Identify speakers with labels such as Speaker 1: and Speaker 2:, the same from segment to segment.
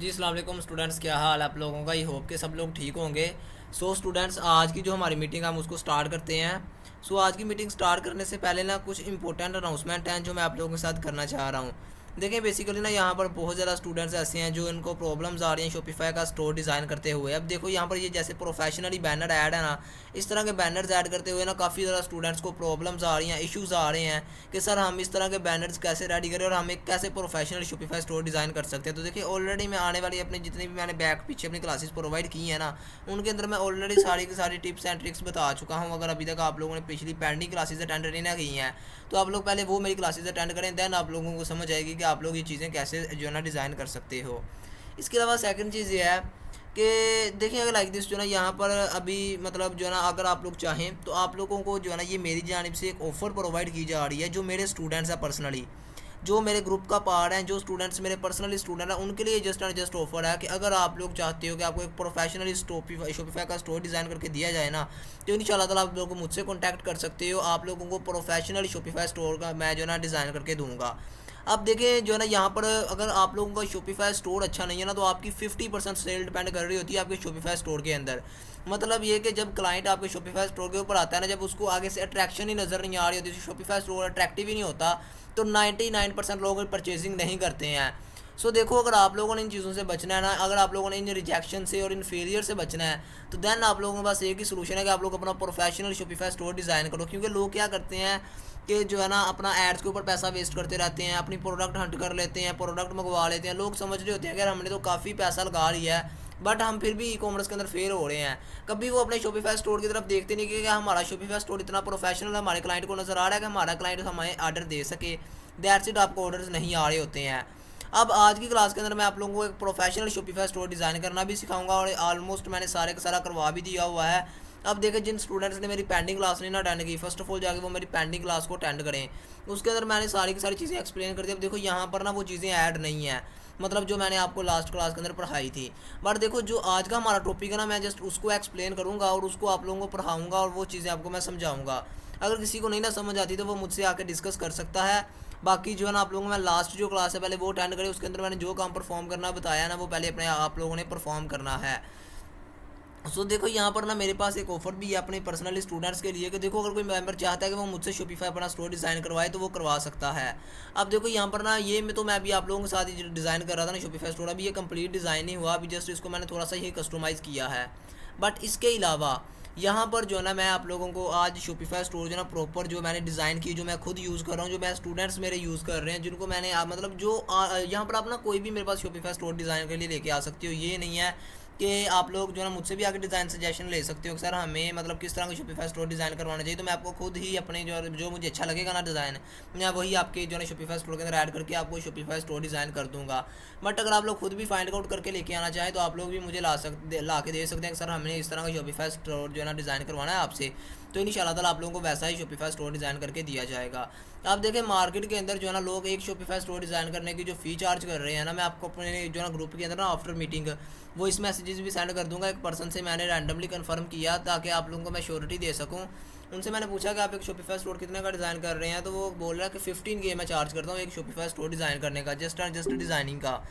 Speaker 1: जी अस्सलाम वालेकुम स्टूडेंट्स, क्या हाल आप लोगों का। आई होप के सब लोग ठीक होंगे। सो स्टूडेंट्स, आज की जो हमारी मीटिंग हम उसको स्टार्ट करते हैं। आज की मीटिंग स्टार्ट करने से पहले ना कुछ इंपॉर्टेंट अनाउंसमेंट हैं जो मैं आप लोगों के साथ करना चाह रहा हूँ। देखिए बेसिकली ना यहाँ पर बहुत ज़्यादा स्टूडेंट्स ऐसे हैं जो इनको प्रॉब्लम्स आ रही हैं शॉपिफाई का स्टोर डिज़ाइन करते हुए। अब देखो यहाँ पर ये जैसे प्रोफेशनली बैनर ऐड है ना, इस तरह के बैनर्स ऐड करते हुए ना काफ़ी ज़्यादा स्टूडेंट्स को प्रॉब्लम्स आ रही हैं, इश्यूज़ आ रहे हैं कि सर हम इस तरह के बैनर्स कैसे रेडी करें और हम एक कैसे प्रोफेशनल शॉपिफाई स्टोर डिज़ाइन कर सकते हैं। तो देखिए ऑलरेडी मैं आने वाली अपने जितनी भी मैंने बैक पीछे अपनी क्लासेस प्रोवाइड की हैं ना, उनके अंदर मैं ऑलरेडी सारी की सारी टिप्स एंड ट्रिक्स बता चुका हूँ। अगर अभी तक आप लोगों ने पिछली पेंडिंग क्लासेस अटेंड नहीं ना की हैं तो आप लोग पहले वो मेरी क्लासेस अटेंड करें, देन आप लोगों को समझ आएगी कि आप लोग ये चीज़ें कैसे जो है ना डिज़ाइन कर सकते हो। इसके अलावा सेकंड चीज़ ये है कि देखिए अगर लाइक दिस जो है ना यहाँ पर अभी मतलब जो है ना अगर आप लोग चाहें तो आप लोगों को जो है ना ये मेरी जानिब से एक ऑफ़र प्रोवाइड की जा रही है। जो मेरे स्टूडेंट्स हैं पर्सनली, जो मेरे ग्रुप का पार्ट है, जो स्टूडेंट्स मेरे पर्सनली स्टूडेंट हैं, उनके लिए जस्ट एंड जस्ट ऑफर है कि अगर आप लोग चाहते हो कि आपको एक प्रोफेशनली शॉपिफाई का स्टोर डिज़ाइन करके दिया जाए ना, तो इंशाल्लाह ताला आप लोग मुझसे कॉन्टैक्ट कर सकते हो। आप लोगों को प्रोफेशनली शॉपिफाई स्टोर का मैं जो है ना डिज़ाइन करके दूंगा। अब देखिए जो है ना यहाँ पर अगर आप लोगों का शॉपिफाई स्टोर अच्छा नहीं है ना, तो आपकी 50% सेल डिपेंड कर रही होती है आपके शॉपिफाई स्टोर के अंदर। मतलब ये कि जब क्लाइंट आपके शॉपिफाई स्टोर के ऊपर आता है ना, जब उसको आगे से अट्रैक्शन ही नज़र नहीं आ रही होती, शॉपिफाई स्टोर अट्रैक्टिव ही नहीं होता, तो 99% लोग परचेजिंग नहीं करते हैं। देखो अगर आप लोगों ने इन चीज़ों से बचना है ना, अगर आप लोगों ने इन रिजेक्शन से और इन फेलियर से बचना है, तो देन आप लोगों के पास एक ही सोल्यूशन है कि आप लोग अपना प्रोफेशनल शॉपिफाई स्टोर डिज़ाइन करो। क्योंकि लोग क्या करते हैं कि जो है ना अपना एड्स के ऊपर पैसा वेस्ट करते रहते हैं, अपनी प्रोडक्ट हंट कर लेते हैं, प्रोडक्ट मंगवा लेते हैं। लोग समझ रहे होते हैं कि हमने तो काफ़ी पैसा लगा लिया है, बट हम फिर भी ई कॉमर्स के अंदर फेल हो रहे हैं। कभी वो अपने शॉपिफाई स्टोर की तरफ देखते नहीं कि हमारा शॉपिफाई स्टोर इतना प्रोफेशनल हमारे क्लाइंट को नज़र आ रहा है कि हमारा क्लाइंट हमें ऑर्डर दे सके। दैट्स इट, आपको ऑर्डर्स नहीं आ रहे होते हैं। अब आज की क्लास के अंदर मैं आप लोगों को एक प्रोफेशनल शॉपिफाई स्टोर डिज़ाइन करना भी सिखाऊंगा और ऑलमोस्ट मैंने सारे का सारा करवा भी दिया हुआ है। अब देखिए जिन स्टूडेंट्स ने मेरी पेंडिंग क्लास नहीं ना अटेंड की, फर्स्ट ऑफ ऑल जाके वो मेरी पेंडिंग क्लास को अटेंड करें। उसके अंदर मैंने सारी की सारी चीज़ें एक्सप्लेन कर दी। अब देखो यहाँ पर ना वो चीज़ें ऐड नहीं है, मतलब जो मैंने आपको लास्ट क्लास के अंदर पढ़ाई थी। बट देखो जो आज का हमारा टॉपिक है ना, मैं जस्ट उसको एक्सप्लेन करूँगा और उसको आप लोगों को पढ़ाऊँगा और वो चीज़ें आपको मैं समझाऊँगा। अगर किसी को नहीं ना समझ आती तो वो मुझसे आके डिस्कस कर सकता है। बाकी जो है ना आप लोगों को मैं लास्ट जो क्लास है पहले वो अटेंड करें, उसके अंदर मैंने जो काम परफॉर्म करना बताया ना, वो पहले अपने आप लोगों ने परफॉर्म करना है। देखो यहाँ पर ना मेरे पास एक ऑफर भी है अपने पर्सनल स्टूडेंट्स के लिए कि देखो अगर कोई मेंबर चाहता है कि वो मुझसे शॉपिफाई अपना स्टोर डिज़ाइन करवाए तो वो करवा सकता है। अब देखो यहाँ पर ना ये मैं अभी आप लोगों के साथ ही डिज़ाइन कर रहा था ना शॉपिफाई स्टोर, अभी ये कंप्लीट डिज़ाइन नहीं हुआ, अभी जस्ट इसको मैंने थोड़ा सा ही कस्टमाइज़ किया है। बट इसके अलावा यहाँ पर जो है ना मैं आप लोगों को आज शॉपिफाई स्टोर जो है ना प्रॉपर जो मैंने डिज़ाइन की, जो मैं खुद यूज़ कर रहा हूँ, जो मैं स्टूडेंट्स मेरे यूज़ कर रहे हैं, जिनको मैंने मतलब जो यहाँ पर आप ना कोई भी मेरे पास शॉपिफाई स्टोर डिज़ाइन के लिए लेके आ सकते हो। ये नहीं है कि आप लोग जो है ना मुझसे भी आगे डिज़ाइन सजेशन ले सकते हो कि सर हमें मतलब किस तरह का शॉपिफाई स्टोर डिज़ाइन करवाना चाहिए। तो मैं आपको खुद ही अपने जो मुझे अच्छा लगेगा ना डिज़ाइन, मैं वही आपके जो है ना शॉपिफाई स्टोर के अंदर ऐड करके आपको शॉपिफाई स्टोर डिज़ाइन कर दूँगा। बट अगर आप लोग खुद भी फाइंड आउट करके लेके आना चाहें तो आप लोग भी मुझे ला के दे सकते हैं कि सर हमने इस तरह का शॉपिफाई स्टोर जो है ना डिज़ाइन करवाना है आपसे, तो इंशाल्लाह ताला आप लोगों को वैसा ही शॉपिफाई स्टोर डिज़ाइन करके दिया जाएगा। आप देखें मार्केट के अंदर जो है ना लोग एक शॉपिफाई स्टोर डिज़ाइन करने की जो फ़ी चार्ज कर रहे हैं ना, मैं आपको अपने जो है ना ग्रुप के अंदर ना आफ्टर मीटिंग वो इस मैसेजेस भी सेंड कर दूंगा। एक पर्सन से मैंने रैंडमली कंफर्म किया ताकि आप लोगों को मैं श्योरिटी दे सकूं। उनसे मैंने पूछा कि आप एक शॉपिफाई स्टोर कितने का डिज़ाइन कर रहे हैं, तो वो बोल रहा है कि 15K मैं चार्ज करता हूँ एक शॉपिफाई स्टोर डिज़ाइन करने का, जस्ट एंड जस्ट डिज़ाइनिंग का।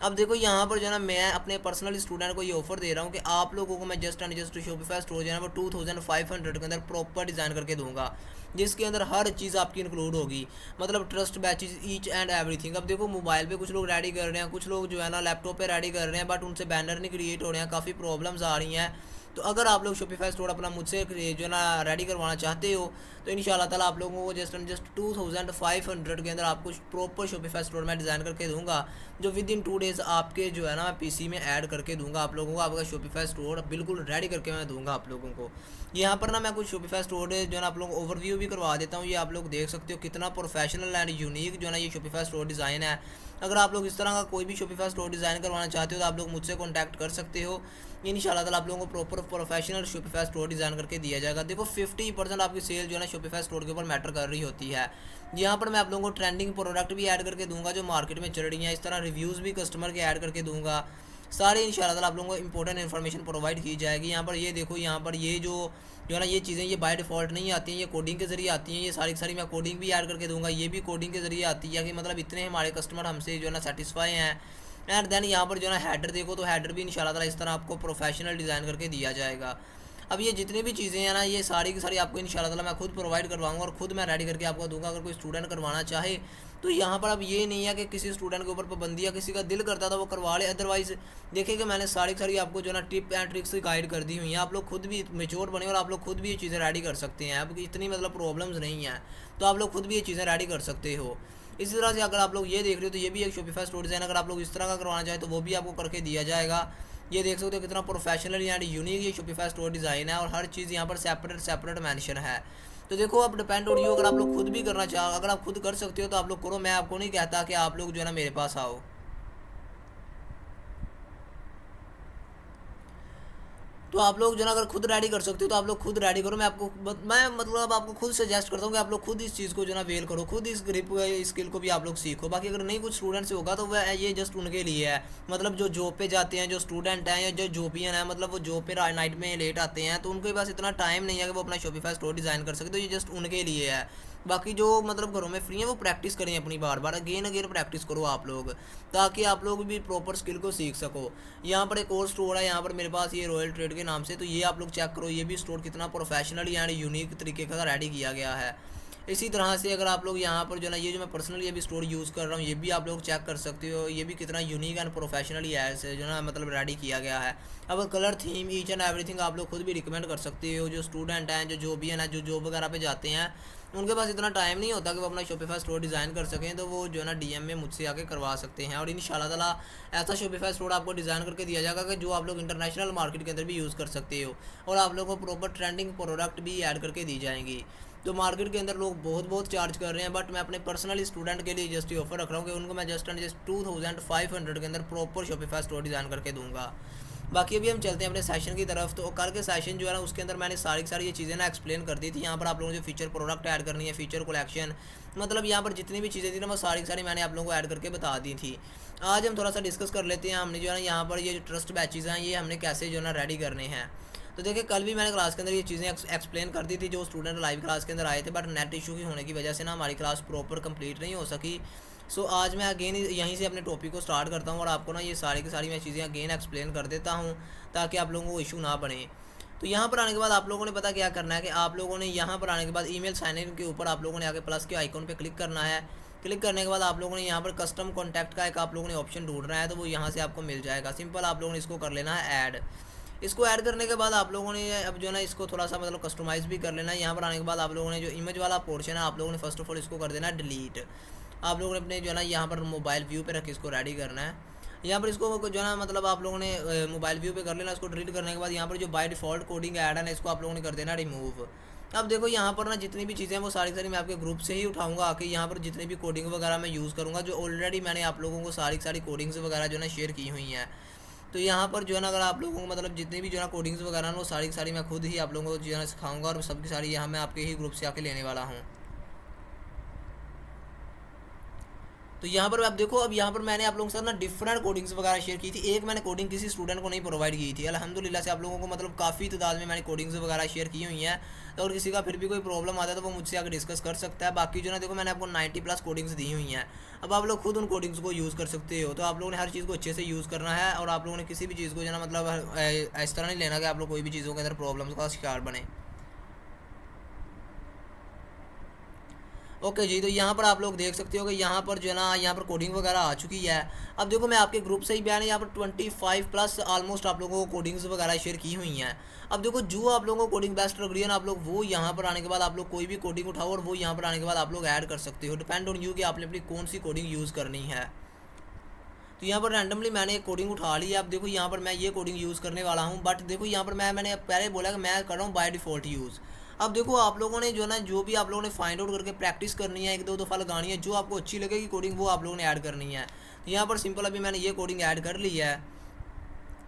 Speaker 1: अब देखो यहाँ पर जो है ना मैं अपने पर्सनल स्टूडेंट को ये ऑफर दे रहा हूँ कि आप लोगों को मैं just and just Shopify store जो है ना वो 2500 के अंदर प्रॉपर डिज़ाइन करके दूंगा, जिसके अंदर हर चीज़ आपकी इंक्लूड होगी, मतलब trust batches each and everything. अब देखो मोबाइल पे कुछ लोग रेडी कर रहे हैं, कुछ लोग जो है ना लैपटॉप पे रेडी कर रहे हैं, बट उनसे बैनर नहीं क्रिएट हो रहे हैं, काफ़ी प्रॉब्लम्स आ रही हैं। तो अगर आप लोग शॉपिफाई स्टोर अपना मुझसे जो है ना रेडी करवाना चाहते हो तो इंशाल्लाह ताला आप लोगों को जस्ट एंड जस्ट 2500 के अंदर आपको प्रॉपर शॉपिफाई स्टोर में डिज़ाइन करके दूंगा, जो विद इन 2 डेज़ आपके जो है ना मैं पीसी में ऐड करके दूंगा आप लोगों को। आपका शॉपिफाई स्टोर बिल्कुल रेडी करके मैं दूंगा आप लोगों को। यहाँ पर ना मैं कुछ शॉपिफाई स्टोर जो है ना आप लोगों को ओवरव्यू भी करवा देता हूँ। ये आप लोग देख सकते हो कितना प्रोफेशनल एंड यूनिक जो है ना ये शॉपिफाई स्टोर डिज़ाइन है। अगर आप लोग इस तरह का कोई भी शॉपिफाई स्टोर डिज़ाइन करवाना चाहते हो तो आप लोग मुझसे कॉन्टैक्ट कर सकते हो। इंशाल्लाह ताला आप लोगों को proper professional Shopify store design करके दिया जाएगा। देखो 50% आपकी सेल जो है ना शॉपिफाई स्टोर के ऊपर मैटर कर रही होती है। यहाँ पर मैं आप लोगों को ट्रेंडिंग प्रोडक्ट भी ऐड करके दूंगा जो मार्केट में चल रही हैं, इस तरह रिव्यूज़ भी कस्टमर के ऐड करके दूंगा। सारे इंशाल्लाह ताला आप लोगों को इंपॉर्टेंट इन्फॉर्मेशन प्रोवाइड की जाएगी। यहाँ पर ये देखो, यहाँ पर ये जो है ना ये चीज़ें ये बाय डिफ़ॉल्ट नहीं आती हैं, ये कोडिंग के ज़रिए आती हैं। ये सारी की सारी मैं कोडिंग भी ऐड करके दूंगा, ये भी कोडिंग के ज़रिए आती है कि मतलब इतने हमारे कस्टमर हमसे जो है ना सेटिस्फाई हैं, एंड देन यहाँ पर जो है ना हेडर देखो, तो हेडर भी इंशाल्लाह ताला इस तरह आपको प्रोफेशनल डिज़ाइन करके दिया जाएगा। अब ये जितनी भी चीज़ें हैं ना, ये सारी की सारी आपको इंशाल्लाह ताला मैं खुद प्रोवाइड करवाऊंगा और खुद मैं रेडी करके आपको दूंगा। अगर कोई स्टूडेंट करवाना चाहे तो यहाँ पर अब ये नहीं है कि किसी स्टूडेंट के ऊपर पाबंदी, या किसी का दिल करता था वो करवा ले, अदरवाइज़ देखिए कि मैंने सारी सारी आपको जो है ना टिप एंड ट्रिक्स गाइड कर दी हुई हैं। आप लोग खुद भी मेच्योर बने और आप लोग खुद भी ये चीज़ें रेडी कर सकते हैं। अब इतनी मतलब प्रॉब्लम्स नहीं है, तो आप लोग खुद भी ये चीज़ें रेडी कर सकते हो। इसी तरह से अगर आप लोग ये देख रहे हो तो ये भी एक शॉपिफाई स्टोर डिज़ाइन, अगर आप लोग इस तरह का करवाना चाहें तो वो भी आपको करके दिया जाएगा। ये देख सकते हो कितना प्रोफेशनल एंड यूनिक ये शॉपिफाई स्टोर डिज़ाइन है, और हर चीज़ यहाँ पर सेपरेट सेपरेट मेंशन है। तो देखो अब डिपेंड ऑन यू, अगर आप लोग खुद भी करना चाहो, अगर आप खुद कर सकते हो तो आप लोग करो। मैं आपको नहीं कहता कि आप लोग जो है ना मेरे पास आओ। तो आप लोग जो ना अगर खुद रेडी कर सकते हो तो आप लोग खुद रेडी करो। मैं मतलब आपको खुद सजेस्ट करता हूँ कि आप लोग खुद इस चीज़ को जो ना वेल करो, खुद इस ग्रिप स्किल को भी आप लोग सीखो। बाकी अगर नहीं कुछ स्टूडेंट से होगा तो वह ये जस्ट उनके लिए है, मतलब जो जॉब पे जाते हैं, जो स्टूडेंट हैं या जो जॉबियन है, मतलब वो जॉब पे नाइट में लेट आते हैं, तो उनके पास इतना टाइम नहीं है कि वो अपना शॉपिफाई स्टोर डिज़ाइन कर सके, तो ये जस्ट उनके लिए है। बाकी जो मतलब घरों में फ्री है वो प्रैक्टिस करें अपनी, बार बार अगेन अगेन प्रैक्टिस करो आप लोग, ताकि आप लोग भी प्रॉपर स्किल को सीख सको। यहाँ पर एक और स्टोर है, यहाँ पर मेरे पास ये रॉयल ट्रेड के नाम से, तो ये आप लोग चेक करो। ये भी स्टोर कितना प्रोफेशनल एंड यूनिक तरीके का रेडी किया गया है। इसी तरह से अगर आप लोग यहाँ पर जो ना ये जो मैं पर्सनली ये भी स्टोर यूज़ कर रहा हूँ, ये भी आप लोग चेक कर सकते हो। ये भी कितना यूनिक एंड प्रोफेशनल है जो ना मतलब रेडी किया गया है। अब colour theme each and everything आप लोग खुद भी रिकमेंड कर सकते हो। जो स्टूडेंट हैं, जो जॉबियन है, जो जॉब वगैरह पे जाते हैं, उनके पास इतना टाइम नहीं होता कि वो अपना शॉपिफाई स्टोर डिज़ाइन कर सकें, तो वो जो है ना डीएम में मुझसे आके करवा सकते हैं। और इंशाल्लाह ताला ऐसा शॉपिफाई स्टोर आपको डिज़ाइन करके दिया जाएगा कि जो आप लोग इंटरनेशनल मार्केट के अंदर भी यूज़ कर सकते हो, और आप लोगों को प्रॉपर ट्रेंडिंग प्रोडक्ट भी ऐड करके दी जाएंगी। तो मार्केट के अंदर लोग बहुत बहुत चार्ज कर रहे हैं, बट मैं अपने पर्सनली स्टूडेंट के लिए जस्ट ये ऑफर रख रहा हूँ कि उनको मैं जस्ट एंड जस्ट 2500 के अंदर प्रॉपर शॉपिफाई स्टोर डिज़ाइन करके दूंगा। बाकी अभी हम चलते हैं अपने सेशन की तरफ। तो कल के सेशन जो है ना उसके अंदर मैंने सारी सारी ये चीज़ें ना एक्सप्लेन कर दी थी। यहाँ पर आप लोगों ने जो फीचर प्रोडक्ट ऐड करनी है, फीचर कलेक्शन, मतलब यहाँ पर जितनी भी चीज़ें थी ना वो सारी सारी मैंने आप लोगों को ऐड करके बता दी थी। आज हम थोड़ा सा डिस्कस कर लेते हैं, हमने जो है ना यहाँ पर ये जो ट्रस्ट बैचेज़ हैं ये हमने कैसे जो है ना रेडी करने हैं। तो देखिए कल भी मैंने क्लास के अंदर ये चीज़ें एक्सप्लेन कर दी थी, जो स्टूडेंट लाइव क्लास के अंदर आए थे, बट नेट इशू की होने की वजह से ना हमारी क्लास प्रॉपर कंप्लीट नहीं हो सकी। सो आज मैं अगेन यहीं से अपने टॉपिक को स्टार्ट करता हूँ और आपको ना ये सारी की सारी मैं चीज़ें अगेन एक्सप्लेन कर देता हूँ, ताकि आप लोगों को इशू ना बने। तो यहाँ पर आने के बाद आप लोगों ने पता क्या करना है कि आप लोगों ने यहाँ पर आने के बाद ईमेल साइन इन के ऊपर आप लोगों ने आके प्लस के आइकॉन पे क्लिक करना है। क्लिक करने के बाद आप लोगों ने यहाँ पर कस्टम कॉन्टैक्ट का एक आप लोगों ने ऑप्शन ढूंढना है, तो वो यहाँ से आपको मिल जाएगा। सिंपल आप लोगों ने इसको कर लेना है ऐड। इसको ऐड करने के बाद आप लोगों ने अब जो है ना इसको थोड़ा सा मतलब कस्टमाइज़ भी कर लेना है। यहाँ पर आने के बाद आप लोगों ने जो इमेज वाला पोर्शन है आप लोगों ने फर्स्ट ऑफ ऑल इसको कर देना है डिलीट। आप लोगों ने अपने जो है ना यहाँ पर मोबाइल व्यू पे रख के इसको रेडी करना है। यहाँ पर इसको जो है ना मतलब आप लोगों ने मोबाइल व्यू पे कर लेना। इसको डिलीट करने के बाद यहाँ पर जो बाय डिफ़ॉल्ट कोडिंग ऐड है ना इसको आप लोगों ने कर देना रिमूव। अब देखो यहाँ पर ना जितनी भी चीज़ें हैं वो सारी सारी मैं आपके ग्रुप से ही उठाऊंगा आके। यहाँ पर जितनी भी कोडिंग वगैरह मैं यूज़ करूँगा, जो ऑलरेडी मैंने आप लोगों को सारी सारी कोडिंग्स वगैरह जो है ना शेयर की हुई हैं। तो यहाँ पर जो है ना अगर आप लोगों को मतलब जितनी भी जो है ना कोडिंग्स वगैरह ना वो सारी की सारी मैं खुद ही आप लोगों को जो है ना सिखाऊंगा, और सबकी सारी यहाँ मैं आपके ही ग्रुप से आके लेने वाला हूँ। तो यहाँ पर आप देखो, अब यहाँ पर मैंने आप लोगों के साथ ना डिफरेंट कोडिंग्स वगैरह शेयर की थी। एक मैंने कोडिंग किसी स्टूडेंट को नहीं प्रोवाइड की थी, अल्हम्दुलिल्लाह से आप लोगों को मतलब काफ़ी तादाद में मैंने कोडिंग्स वगैरह शेयर की हुई हैं। तो और किसी का फिर भी कोई प्रॉब्लम आता है तो वो मुझसे आकर डिस्कस कर सकता है। बाकी जो ना देखो मैंने आपको 90+ कोडिंग्स दी हुई हैं। अब आप लोग खुद उन कोडिंग्स को यूज़ कर सकते हो। तो आप लोगों ने हर चीज़ को अच्छे से यूज़ करना है, और आप लोगों ने किसी भी चीज़ को जो ना मतलब इस तरह नहीं लेना कि आप लोग कोई भी चीज़ों के अंदर प्रॉब्लम्स का शिकार बने। ओके जी, तो यहाँ पर आप लोग देख सकते हो कि यहाँ पर जो है ना यहाँ पर कोडिंग वगैरह आ चुकी है। अब देखो मैं आपके ग्रुप से ही मैंने यहाँ पर 25+ ऑलमोस्ट आप लोगों को कोडिंग्स वगैरह शेयर की हुई हैं। अब देखो जो आप लोगों को कोडिंग बेस्ट लग रही है ना, आप लोग वो यहाँ पर आने के बाद आप लोग कोई भी कोडिंग उठाओ और वो यहाँ पर आने के बाद आप लोग ऐड कर सकते हो। डिपेंड ऑन यू कि आपने अपनी कौन सी कोडिंग यूज़ करनी है। तो यहाँ पर रैंडमली मैंने एक कोडिंग उठा ली है। अब देखो यहाँ पर मैं ये कोडिंग यूज़ करने वाला हूँ, बट देखो यहाँ पर मैंने पहले बोला कि मैं कर रहा हूँ बाय डिफ़ॉल्ट यूज़। अब देखो आप लोगों ने जो ना जो भी आप लोगों ने फाइंड आउट करके प्रैक्टिस करनी है, एक दो दफ़ा लगानी है, जो आपको अच्छी लगेगी कोडिंग वो आप लोगों ने ऐड करनी है। तो यहाँ पर सिंपल अभी मैंने ये कोडिंग ऐड कर ली है।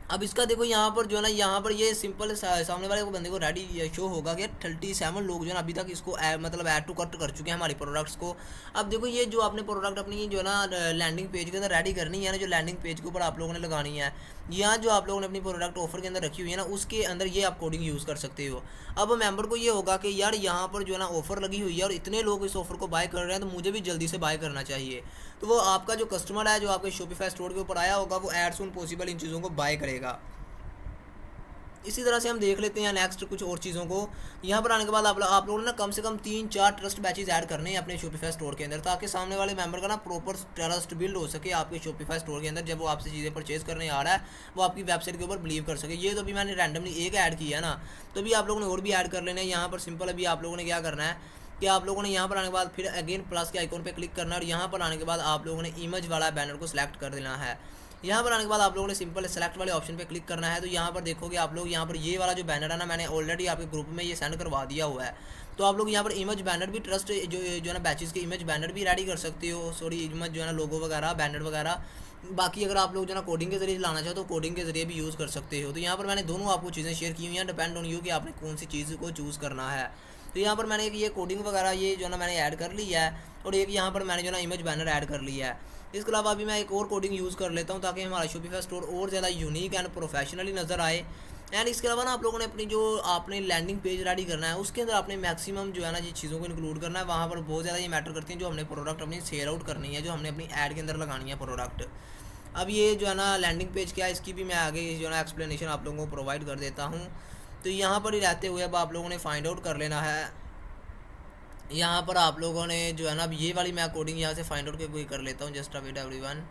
Speaker 1: अब इसका देखो यहाँ पर जो है ना यहाँ पर ये सिंपल सामने वाले को बंदे को रेडी शो होगा कि 37 लोग जो है ना अभी तक इसको मतलब ऐड टू कट कर चुके हैं हमारी प्रोडक्ट्स को। अब देखो ये जो आपने प्रोडक्ट अपनी जो है ना लैंडिंग पेज के अंदर रेडी करनी है ना, जो लैंडिंग पेज के ऊपर आप लोगों ने लगानी है, यहाँ जो आप लोगों ने अपनी प्रोडक्ट ऑफर के अंदर रखी हुई है ना उसके अंदर ये आप कोडिंग यूज़ कर सकते हो। अब मेंबर को ये होगा कि यार यहाँ पर जो है ना ऑफर लगी हुई है और इतने लोग इस ऑफर को बाय कर रहे हैं, तो मुझे भी जल्दी से बाय करना चाहिए। तो वो आपका जो कस्टमर है जो आपके शॉपिफाई स्टोर के ऊपर आया होगा वो एज सून पॉसिबल इन चीज़ों को बाय करेगा। इसी तरह से हम देख लेते हैं नेक्स्ट कुछ और चीज़ों को। यहाँ पर आने के बाद आप लोगों ने ना कम से कम 3-4 ट्रस्ट बैचेज ऐड करने हैं अपने शॉपिफाई स्टोर के अंदर, ताकि सामने वाले मेंबर का ना प्रॉपर ट्रस्ट बिल्ड हो सके आपके शॉपिफाई स्टोर के अंदर। जब वो आपसे चीज़ें परचेज करने आ रहा है वो आपकी वेबसाइट के ऊपर बिलीव कर सके। ये तो अभी मैंने रैंडमली एक ऐड किया है ना, तो अभी आप लोगों ने और भी ऐड कर लेना है। यहाँ पर सिंपल अभी आप लोगों ने क्या करना है कि आप लोगों ने यहाँ पर आने के बाद फिर अगेन प्लस के आइकॉन पे क्लिक करना है और यहाँ पर आने के बाद आप लोगों ने इमेज वाला बैनर को सिलेक्ट कर देना है। यहाँ पर आने के बाद आप लोगों ने सिंपल सेलेक्ट वाले ऑप्शन पे क्लिक करना है। तो यहाँ पर देखोगे आप लोग यहाँ पर ये वाला जो बैनर है ना, मैंने ऑलरेडी आपके ग्रुप में ये सेंड करवा दिया हुआ है। तो आप लोग यहाँ पर इमेज बैनर भी ट्रस्ट जो है ना बैचेस के इमेज बैनर भी रेडी कर सकते हो, सॉरी इमेज जो है ना लोगो वगैरह बैनर वगैरह। बाकी अगर आप लोग जो है ना कोडिंग के जरिए लाना चाहो तो कोडिंग के जरिए भी यूज़ कर सकते हो। तो यहाँ पर मैंने दोनों आपको चीज़ें शेयर की हुई हैं, डिपेंड ऑन यू कि आपने कौन सी चीज़ को चूज़ करना है। तो यहाँ पर मैंने एक ये कोडिंग वगैरह ये जो है ना मैंने ऐड कर लिया है और एक यहाँ पर मैंने जो है ना इमेज बैनर ऐड कर लिया है। इसके अलावा अभी मैं एक और कोडिंग यूज़ कर लेता हूँ ताकि हमारा शॉपिफाई स्टोर और ज़्यादा यूनिक एंड प्रोफेशनली नज़र आए। एंड इसके अलावा ना आप लोगों ने अपनी जो आपने लैंडिंग पेज रेडी करना है उसके अंदर आपने मैक्सिमम जो है ना ये चीज़ों को इंक्लूड करना है। वहाँ पर बहुत ज़्यादा ये मैटर करती हैं जो हमने प्रोडक्ट अपनी सेल आउट करनी है, जो हमने अपनी ऐड के अंदर लगानी है प्रोडक्ट। अब ये जो है ना लैंडिंग पेज क्या है इसकी भी मैं आगे जो है ना एक्सप्लेनेशन आप लोगों को प्रोवाइड कर देता हूँ। तो यहाँ पर ही रहते हुए अब आप लोगों ने फाइंड आउट कर लेना है। यहाँ पर आप लोगों ने जो है ना अब ये वाली मैं कोडिंग यहाँ से फाइंड आउट के कर लेता हूँ, जस्ट वेट एवरीवन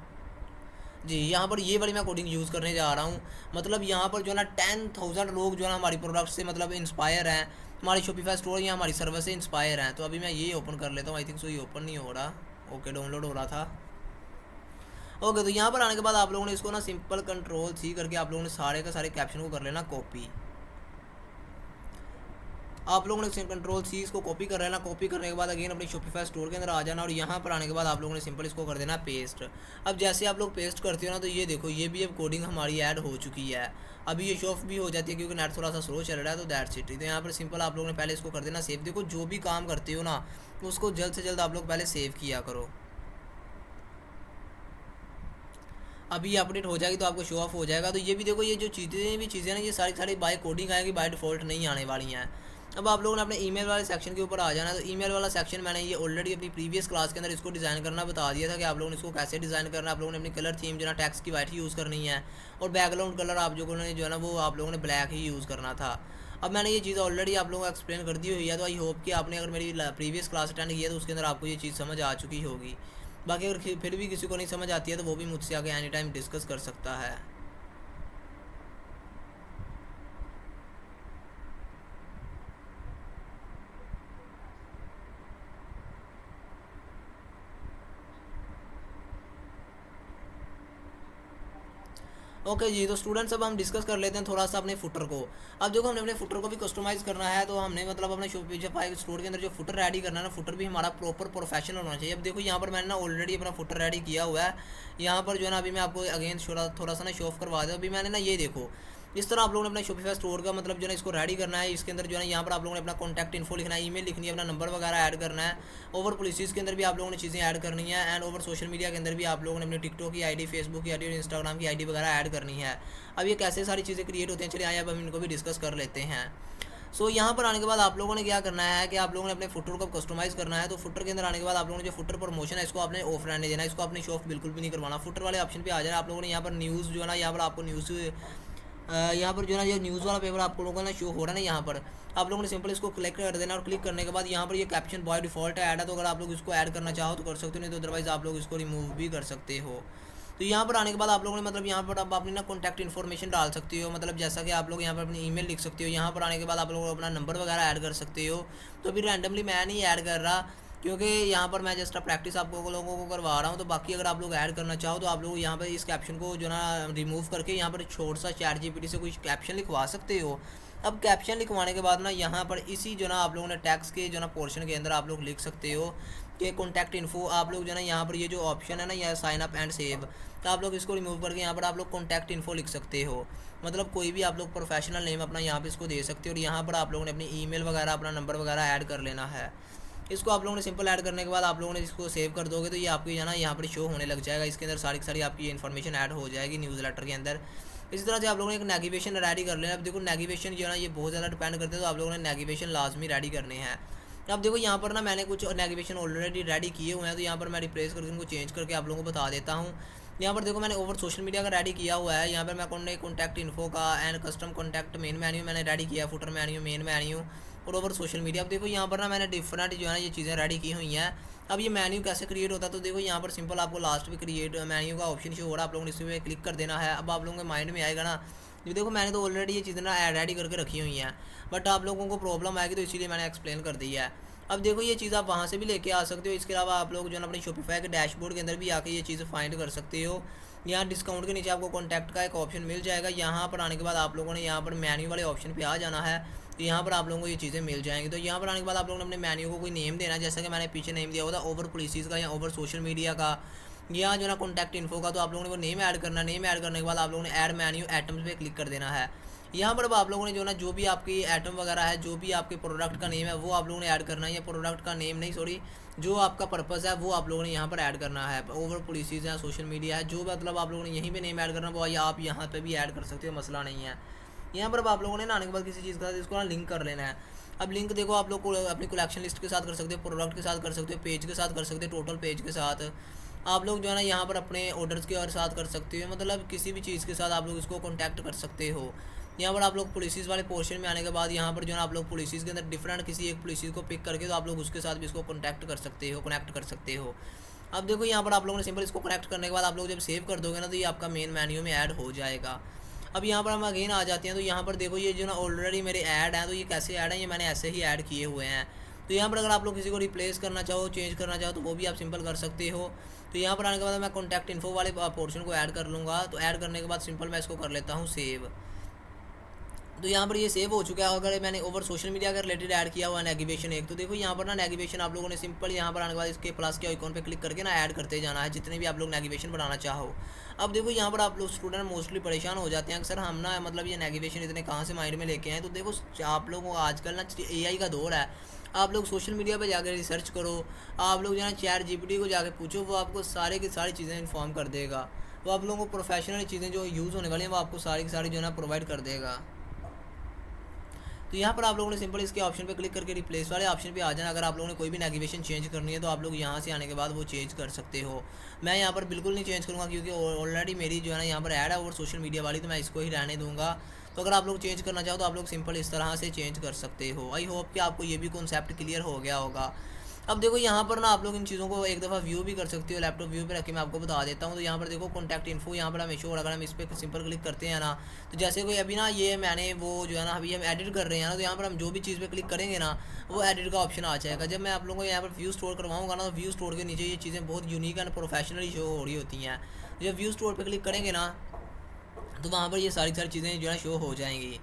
Speaker 1: जी। यहाँ पर ये वाली मैं कोडिंग यूज़ करने जा रहा हूँ। मतलब यहाँ पर जो है ना 10,000 लोग जो है ना हमारी प्रोडक्ट से मतलब इंस्पायर हैं, हमारी शॉपिफाई स्टोर या हमारी सर्विस से इंस्पायर हैं। तो अभी मैं ये ओपन कर लेता हूँ। आई थिंक सो ये ओपन नहीं हो रहा, ओके डाउनलोड हो रहा था। ओके, तो यहाँ पर आने के बाद आप लोगों ने इसको ना सिंपल Ctrl+C करके आप लोगों ने सारे का सारे कैप्शन को कर लेना कॉपी। आप लोगों ने Ctrl+C इसको कॉपी कर लेना। कॉपी करने के बाद अगेन अपनी शॉपिफाई स्टोर के अंदर आ जाना और यहाँ पर आने के बाद आप लोगों ने सिंपल इसको कर देना पेस्ट। अब जैसे आप लोग पेस्ट करते हो ना तो ये देखो ये भी अब कोडिंग हमारी ऐड हो चुकी है। अभी ये शो ऑफ भी हो जाती है क्योंकि नेट थोड़ा सा स्लो चल रहा है, तो दैट्स इट। तो यहाँ पर सिंपल आप लोगों ने पहले इसको कर देना सेव। देखो जो भी काम करते हो ना उसको जल्द से जल्द आप लोग पहले सेव किया करो। अभी अपडेट हो जाएगी तो आपको शो ऑफ हो जाएगा। तो ये भी देखो ये जो चीज़ें ना ये सारी सारी बाय कोडिंग आएगी, बाय डिफ़ॉल्ट नहीं आने वाली हैं। अब आप लोगों ने अपने ईमेल वाले सेक्शन के ऊपर आ जाना है। तो ईमेल वाला सेक्शन मैंने ये ऑलरेडी अपनी प्रीवियस क्लास के अंदर इसको डिज़ाइन करना बता दिया था कि आप लोगों ने इसको कैसे डिज़ाइन करना है। आप लोगों ने अपनी कलर थीम जो है ना टेक्स्ट की वाइट ही यूज़ करनी है और बैकग्राउंड कलर आप जो है ना वो आप लोगों ने ब्लैक ही यूज़ करना था। अब मैंने ये चीज़ ऑलरेडी आप लोगों को एक्सप्लेन कर दी हुई है, तो आई होप कि आपने अगर मेरी प्रीवियस क्लास अटेंड की है तो उसके अंदर आपको ये चीज़ समझ आ चुकी होगी। बाकी अगर फिर भी किसी को नहीं समझ आती है तो वो भी मुझसे आगे एनी टाइम डिस्कस कर सकता है। ओके जी, तो स्टूडेंट्स अब हम डिस्कस कर लेते हैं थोड़ा सा अपने फुटर को। अब देखो हमने अपने फुटर को भी कस्टमाइज़ करना है, तो हमने मतलब अपने शॉपिफाई स्टोर के अंदर जो फुटर रेडी करना है ना, फुटर भी हमारा प्रॉपर प्रोफेशनल होना चाहिए। अब देखो यहाँ पर मैंने ना ऑलरेडी अपना फुटर रेडी किया हुआ है। यहाँ पर जो है ना अभी मैं आपको अगेन थोड़ा सा ना शो ऑफ करवा दूँ। अभी मैंने ना ये देखो इस तरह आप लोगों ने अपना शॉपिफाई स्टोर का मतलब जो है इसको रेडी करना है। इसके अंदर जो है यहाँ पर आप लोगों ने अपना कॉन्टैक्ट इन्फो लिखना है, ईमेल लिखनी है, अपना नंबर वगैरह ऐड करना है। ओवर पॉलिसीज़ के अंदर भी आप लोगों ने चीज़ें ऐड करनी है एंड ओवर सोशल मीडिया के अंदर भी आप लोगों ने अपनी टिकटॉक की आईडी, फेसबुक की आईडी और इंस्टाग्राम की आईडी वगैरह ऐड करनी है। अब ये कैसे सारी चीज़ें क्रिएट होती हैं, चलिए आइए अब हम इनको भी डिस्कस कर लेते हैं। सो यहाँ पर आने के बाद आप लोगों ने क्या करना है कि आप लोगों ने अपने फुटर को कस्टमाइज़ करना है। तो फुटर के अंदर आने के बाद आप लोगों ने जो फुटर प्रमोशन है इसको आपने ऑफ रहने देना है, इसको अपनी शो ऑफ बिल्कुल भी नहीं करवाना। फुटर वाले ऑप्शन पे आ जाना। आप लोगों ने यहाँ पर न्यूज़ जो है ना यहाँ पर आपको न्यूज़ यहाँ पर जो है ना ये न्यूज़ वाला पेपर आप लोगों को ना शो हो रहा है ना, यहाँ पर आप लोगों ने सिंपल इसको क्लिक कर देना और क्लिक करने के बाद यहाँ पर ये कैप्शन बाय डिफ़ॉल्ट ऐड है। तो अगर आप लोग इसको ऐड करना चाहो तो कर सकते हो, नहीं तो अदरवाइज़ आप लोग इसको रिमूव भी कर सकते हो। तो यहाँ पर आने के बाद आप लोगों ने मतलब यहाँ पर अब अपनी ना कॉन्टैक्ट इन्फॉर्मेशन डाल सकते हो, मतलब जैसा कि आप लोग यहाँ पर अपनी ईमेल लिख सकते हो। यहाँ पर आने के बाद आप लोग अपना नंबर वगैरह ऐड कर सकते हो। तो अभी रैंडमली मैं नहीं ऐड कर रहा क्योंकि यहाँ पर मैं जस्ट प्रैक्टिस आपको लोगों को करवा रहा हूँ। तो बाकी अगर आप लोग ऐड करना चाहो तो आप लोग यहाँ पर इस कैप्शन को जो ना रिमूव करके यहाँ पर छोटा सा ChatGPT से कोई कैप्शन लिखवा सकते हो। अब कैप्शन लिखवाने के बाद ना यहाँ पर इसी जो ना आप लोगों ने टैक्स के जो ना पोर्शन के अंदर आप लोग लिख सकते हो कि कॉन्टैक्ट इन्फो। आप लोग जो ना यहाँ पर ये जो ऑप्शन है ना यह साइन अप एंड सेव, तो आप लोग इसको रिमूव करके यहाँ पर आप लोग कॉन्टैक्ट इन्फो लिख सकते हो। मतलब कोई भी आप लोग प्रोफेशनल नेम अपना यहाँ पर इसको दे सकते हो और यहाँ पर आप लोगों ने अपनी ईमेल वगैरह अपना नंबर वगैरह ऐड कर लेना है। इसको आप लोगों ने सिंपल ऐड करने के बाद आप लोगों ने इसको सेव कर दोगे तो ये आपको जो ना यहाँ पर शो होने लग जाएगा। इसके अंदर सारी की सारी आपकी इन्फॉर्मेशन ऐड हो जाएगी न्यूज़ लेटर के अंदर। इसी तरह से आप लोगों ने एक नेविगेशन रेडी कर लेना। अब देखो नेविगेशन जो है ना ये बहुत ज़्यादा डिपेंड करते हैं, तो आप लोगों ने नेविगेशन लाजमी रेडी करने हैं। अब देखो यहाँ पर ना मैंने कुछ नेविगेशन ऑलरेडी रेडी किए हुए हैं, तो यहाँ पर मैं रिप्लेस करके उनको चेंज करके आप लोगों को बता देता हूँ। यहाँ पर देखो मैंने ओवर सोशल मीडिया का रेडी किया हुआ है। यहाँ पर मैं कॉन्टैक्ट इन्फो का and custom contact main menu मैंने रेडी किया, फुटर मेन्यू, मेन मेन्यू और ओवर सोशल मीडिया। अब देखो यहाँ पर ना मैंने डिफरेंट जो है ना ये चीज़ें रेडी की हुई हैं। अब ये मेन्यू कैसे क्रिएट होता है, तो देखो यहाँ पर सिंपल आपको लास्ट में क्रिएट मेन्यू का ऑप्शन शो हो रहा है, आप लोगों ने इस पर क्लिक कर देना है। अब आप लोगों के माइंड में आएगा ना, ये देखो मैंने तो ऑलरेडी ये चीज़ें ना रेडी करके रखी हुई हैं, बट आप लोगों को प्रॉब्लम आएगी तो इसीलिए मैंने एक्सप्लेन कर दी है। अब देखो ये चीज़ आप वहाँ से भी लेके आ सकते हो। इसके अलावा आप लोग जो है ना अपनी शॉपिफाई के डैशबोर्ड के अंदर भी आके ये चीज़ फाइंड कर सकते हो। यहाँ डिस्काउंट के नीचे आपको कॉन्टैक्ट का एक ऑप्शन मिल जाएगा। यहाँ पर आने के बाद आप लोगों ने यहाँ पर मेन्यू वाले ऑप्शन पे आ जाना है, तो यहाँ पर आप लोगों को ये चीज़ें मिल जाएंगी। तो यहाँ पर आने के बाद आप लोगों ने अपने मेन्यू को कोई नेम देना है, जैसा कि मैंने पीछे नेम दिया हुआ था ओवर पुलिस का या ओवर सोशल मीडिया का या जो ना कॉन्टैक्ट इन्फो का। तो आप लोगों ने वो नेम ऐड करना है। नेम ऐड करने के बाद आप लोगों ने ऐड मेन्यू आइटम्स पे क्लिक कर देना है। यहाँ पर अब आप लोगों ने जो ना जो भी आपकी आइटम वगैरह है, जो भी आपके प्रोडक्ट का नेम है वो आप लोगों ने ऐड करना है, या प्रोडक्ट का नेम नहीं सॉरी, जो आपका पर्पस है वो आप लोगों ने यहाँ पर ऐड करना है। ओवर पुलिस है, सोशल मीडिया है, जो मतलब आप लोगों ने यहीं पे नेम ऐड करना वो आप यहाँ पे भी ऐड कर सकते हो, मसला नहीं है। यहाँ पर अब आप लोगों ने ना आने के बाद किसी चीज़ का इसको ना लिंक कर लेना है। अब लिंक देखो आप लोग को अपनी कलेक्शन लिस्ट के साथ कर सकते हो, प्रोडक्ट के साथ कर सकते हो, पेज के साथ कर सकते हो, टोटल पेज के साथ आप लोग जो है ना यहाँ पर अपने ऑर्डर्स के और साथ कर सकते हो, मतलब किसी भी चीज़ के साथ आप लोग इसको कॉन्टैक्ट कर सकते हो। यहाँ पर आप लोग पुलिस वाले पोर्शन में आने के बाद यहाँ पर जो है ना आप लोग पुलिस के अंदर डिफरेंट किसी एक पुलिस को पिक करके तो आप लोग उसके साथ भी इसको कॉन्टैक्ट कर सकते हो, कनेक्ट कर सकते हो। अब देखो यहाँ पर आप लोगों ने सिंपल इसको कनेक्ट करने के बाद आप लोग जब सेव कर दोगे ना तो ये आपका मेन मेन्यू में ऐड हो जाएगा। अब यहाँ पर हम अगेन आ जाते हैं, तो यहाँ पर देखो ये जो ना ऑलरेडी मेरे ऐड हैं, तो ये कैसे ऐड हैं, ये मैंने ऐसे ही ऐड किए हुए हैं। तो यहाँ पर अगर आप लोग किसी को रिप्लेस करना चाहो, चेंज करना चाहो, तो वो भी आप सिंपल कर सकते हो। तो यहाँ पर आने के बाद मैं कॉन्टैक्ट इन्फो वाले पोर्शन को ऐड कर लूँगा। तो ऐड करने के बाद सिंपल मैं इसको कर लेता हूँ सेव। तो यहाँ पर ये सेव हो चुका है। अगर मैंने ओवर सोशल मीडिया के रिलेटेड ऐड किया हुआ नेविगेशन एक, तो देखो यहाँ पर ना नेविगेशन आप लोगों ने सिंपल यहाँ पर आने के बाद इसके प्लस के आइकॉन पे क्लिक करके ना ऐड करते जाना है, जितने भी आप लोग नेविगेशन बनाना चाहो। अब देखो यहाँ पर आप लोग स्टूडेंट मोस्टली परेशान हो जाते हैं कि सर हम ना मतलब ये नेविगेशन इतने कहाँ से माइंड में लेके आए। तो देखो आप लोगों को आजकल ना AI का दौर है, आप लोग सोशल मीडिया पर जाकर रिसर्च करो, आप लोग जो है चैट GPT को जाकर पूछो, वो आपको सारे की सारी चीज़ें इन्फॉर्म कर देगा। वो आप लोगों को प्रोफेशनल चीज़ें जो यूज़ होने वाली हैं वो आपको सारी की सारी जो है ना प्रोवाइड कर देगा। तो यहाँ पर आप लोगों ने सिंपल इसके ऑप्शन पे क्लिक करके रिप्लेस वाले ऑप्शन पे आ जाना। अगर आप लोगों ने कोई भी नेविगेशन चेंज करनी है तो आप लोग यहाँ से आने के बाद वो चेंज कर सकते हो। मैं यहाँ पर बिल्कुल नहीं चेंज करूँगा क्योंकि ऑलरेडी मेरी जो है ना यहाँ पर ऐड है और सोशल मीडिया वाली, तो मैं इसको ही रहने दूँगा। तो अगर आप लोग चेंज करना चाहो तो आप लोग सिंपल इस तरह से चेंज कर सकते हो। आई होप कि आपको ये भी कॉन्सेप्ट क्लियर हो गया होगा। अब देखो यहाँ पर ना आप लोग इन चीज़ों को एक दफ़ा व्यू भी कर सकते हो, लैपटॉप व्यू पे रख के मैं आपको बता देता हूँ। तो यहाँ पर देखो कॉन्टैक्ट इन्फो यहाँ पर हमें शो, अगर हम इस पर सिंपल क्लिक करते हैं ना, तो जैसे कोई अभी ना ये मैंने वो जो है ना अभी हम एडिट कर रहे हैं ना, तो यहाँ पर हम जो भी चीज़ पे क्लिक करेंगे ना वो एडिट का ऑप्शन आ जाएगा। जब मैं आप लोगों को यहाँ पर व्यू स्टोर करवाऊँगा ना, तो व्यू स्टोर के नीचे ये चीज़ें बहुत यूनिक एंड प्रोफेशनली शो हो रही होती हैं। जब व्यू स्टोर पर क्लिक करेंगे ना तो वहाँ पर ये सारी चीज़ें जो है शो हो जाएंगी।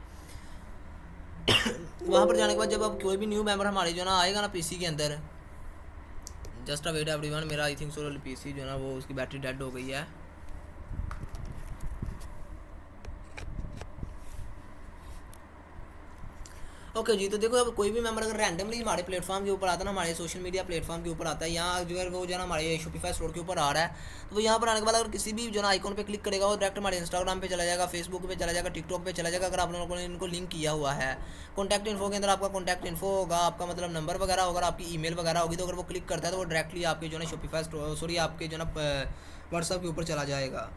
Speaker 1: वहाँ पर जाने के बाद जब अब कोई भी न्यू मेंबर हमारे जो ना आएगा ना पीसी के अंदर, जस्ट अ वेट एवरीवन, मेरा आई थिंक सो पीसी जो है ना वो उसकी बैटरी डेड हो गई है। ओके जी, तो देखो अब कोई भी मेंबर अगर रैंडमली हमारे प्लेटफॉर्म के ऊपर आता है ना, हमारे सोशल मीडिया प्लेटफॉर्म के ऊपर आता है, यहाँ जो है वो जो है ना हमारे शॉपिफाई स्टोर के ऊपर आ रहा है, तो वो यहाँ पर आने के बाद अगर किसी भी जो ना आइकॉन पे क्लिक करेगा वो डायरेक्ट हमारे इंस्टाग्राम पे चला जाएगा, फेसबुक पे चला जाएगा, टिकटॉक पे चला जाएगा। अगर आप लोगों ने इनको लिंक किया हुआ है, कॉन्टैक्ट इन्फो के अंदर आपका कॉन्टैक्ट इन्फो होगा, आपका मतलब नंबर वगैरह होगा, आपकी ईमेल वगैरह होगी, तो अगर वो क्लिक करता है तो वो डायरेक्टली आपके जो है शॉपिफाई स्टोर सॉरी आपके जो ना व्हाट्सएप के ऊपर चला जाएगा।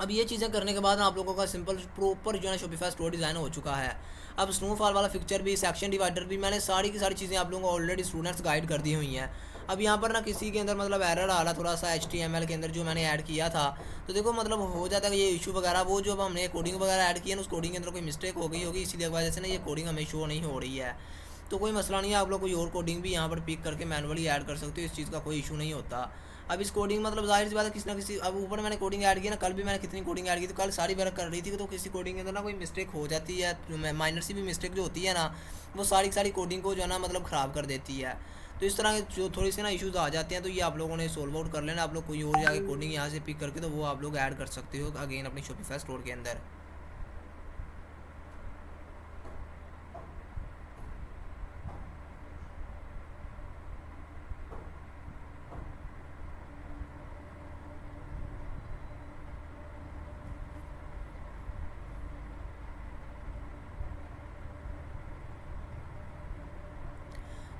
Speaker 1: अब ये चीज़ें करने के बाद आप लोगों का सिंपल प्रॉपर जो है शॉपिफाई स्टोर डिज़ाइन हो चुका है। अब स्नोफॉल वाला पिक्चर भी, सेक्शन डिवाइडर भी, मैंने सारी की सारी चीज़ें आप लोगों को ऑलरेडी स्टूडेंट्स गाइड कर दी हुई हैं। अब यहाँ पर ना किसी के अंदर मतलब एरर आ रहा थोड़ा सा HTML के अंदर जो मैंने ऐड किया था, तो देखो मतलब हो जाता है कि ये इशू वगैरह, वो जो अब हमने कोडिंग वगैरह ऐड किया ना उस कोडिंग के अंदर कोई मिस्टेक हो गई होगी, इसीलिए वजह से ना ये कोडिंग हमें शो नहीं हो रही है। तो कोई मसला नहीं है, आप लोग कोई और कोडिंग भी यहाँ पर पिक करके मैनुअली ऐड कर सकते हो, इस चीज़ का कोई इशू नहीं होता। अब इस कोडिंग मतलब जाहिर सी बात है किसी ना किसी, अब ऊपर मैंने कोडिंग ऐड किया ना, कल भी मैंने कितनी कोडिंग ऐड की थी, कल सारी वर्क कर रही थी, तो किसी कोडिंग के अंदर ना कोई मिस्टेक हो जाती है, माइनर सी भी मिस्टेक जो होती है ना वो सारी की सारी कोडिंग को जो है ना मतलब ख़राब कर देती है। तो इस तरह के जो थोड़ी सी ना इशूज़ आ जाते हैं, तो ये आप लोगों ने सोल्व आउट कर लेना। आप लोग कोई और जाके कोडिंग यहाँ से पिक करके तो वो आप लोग ऐड कर सकते हो अगेन अपनी शॉपिफाई स्टोर के अंदर।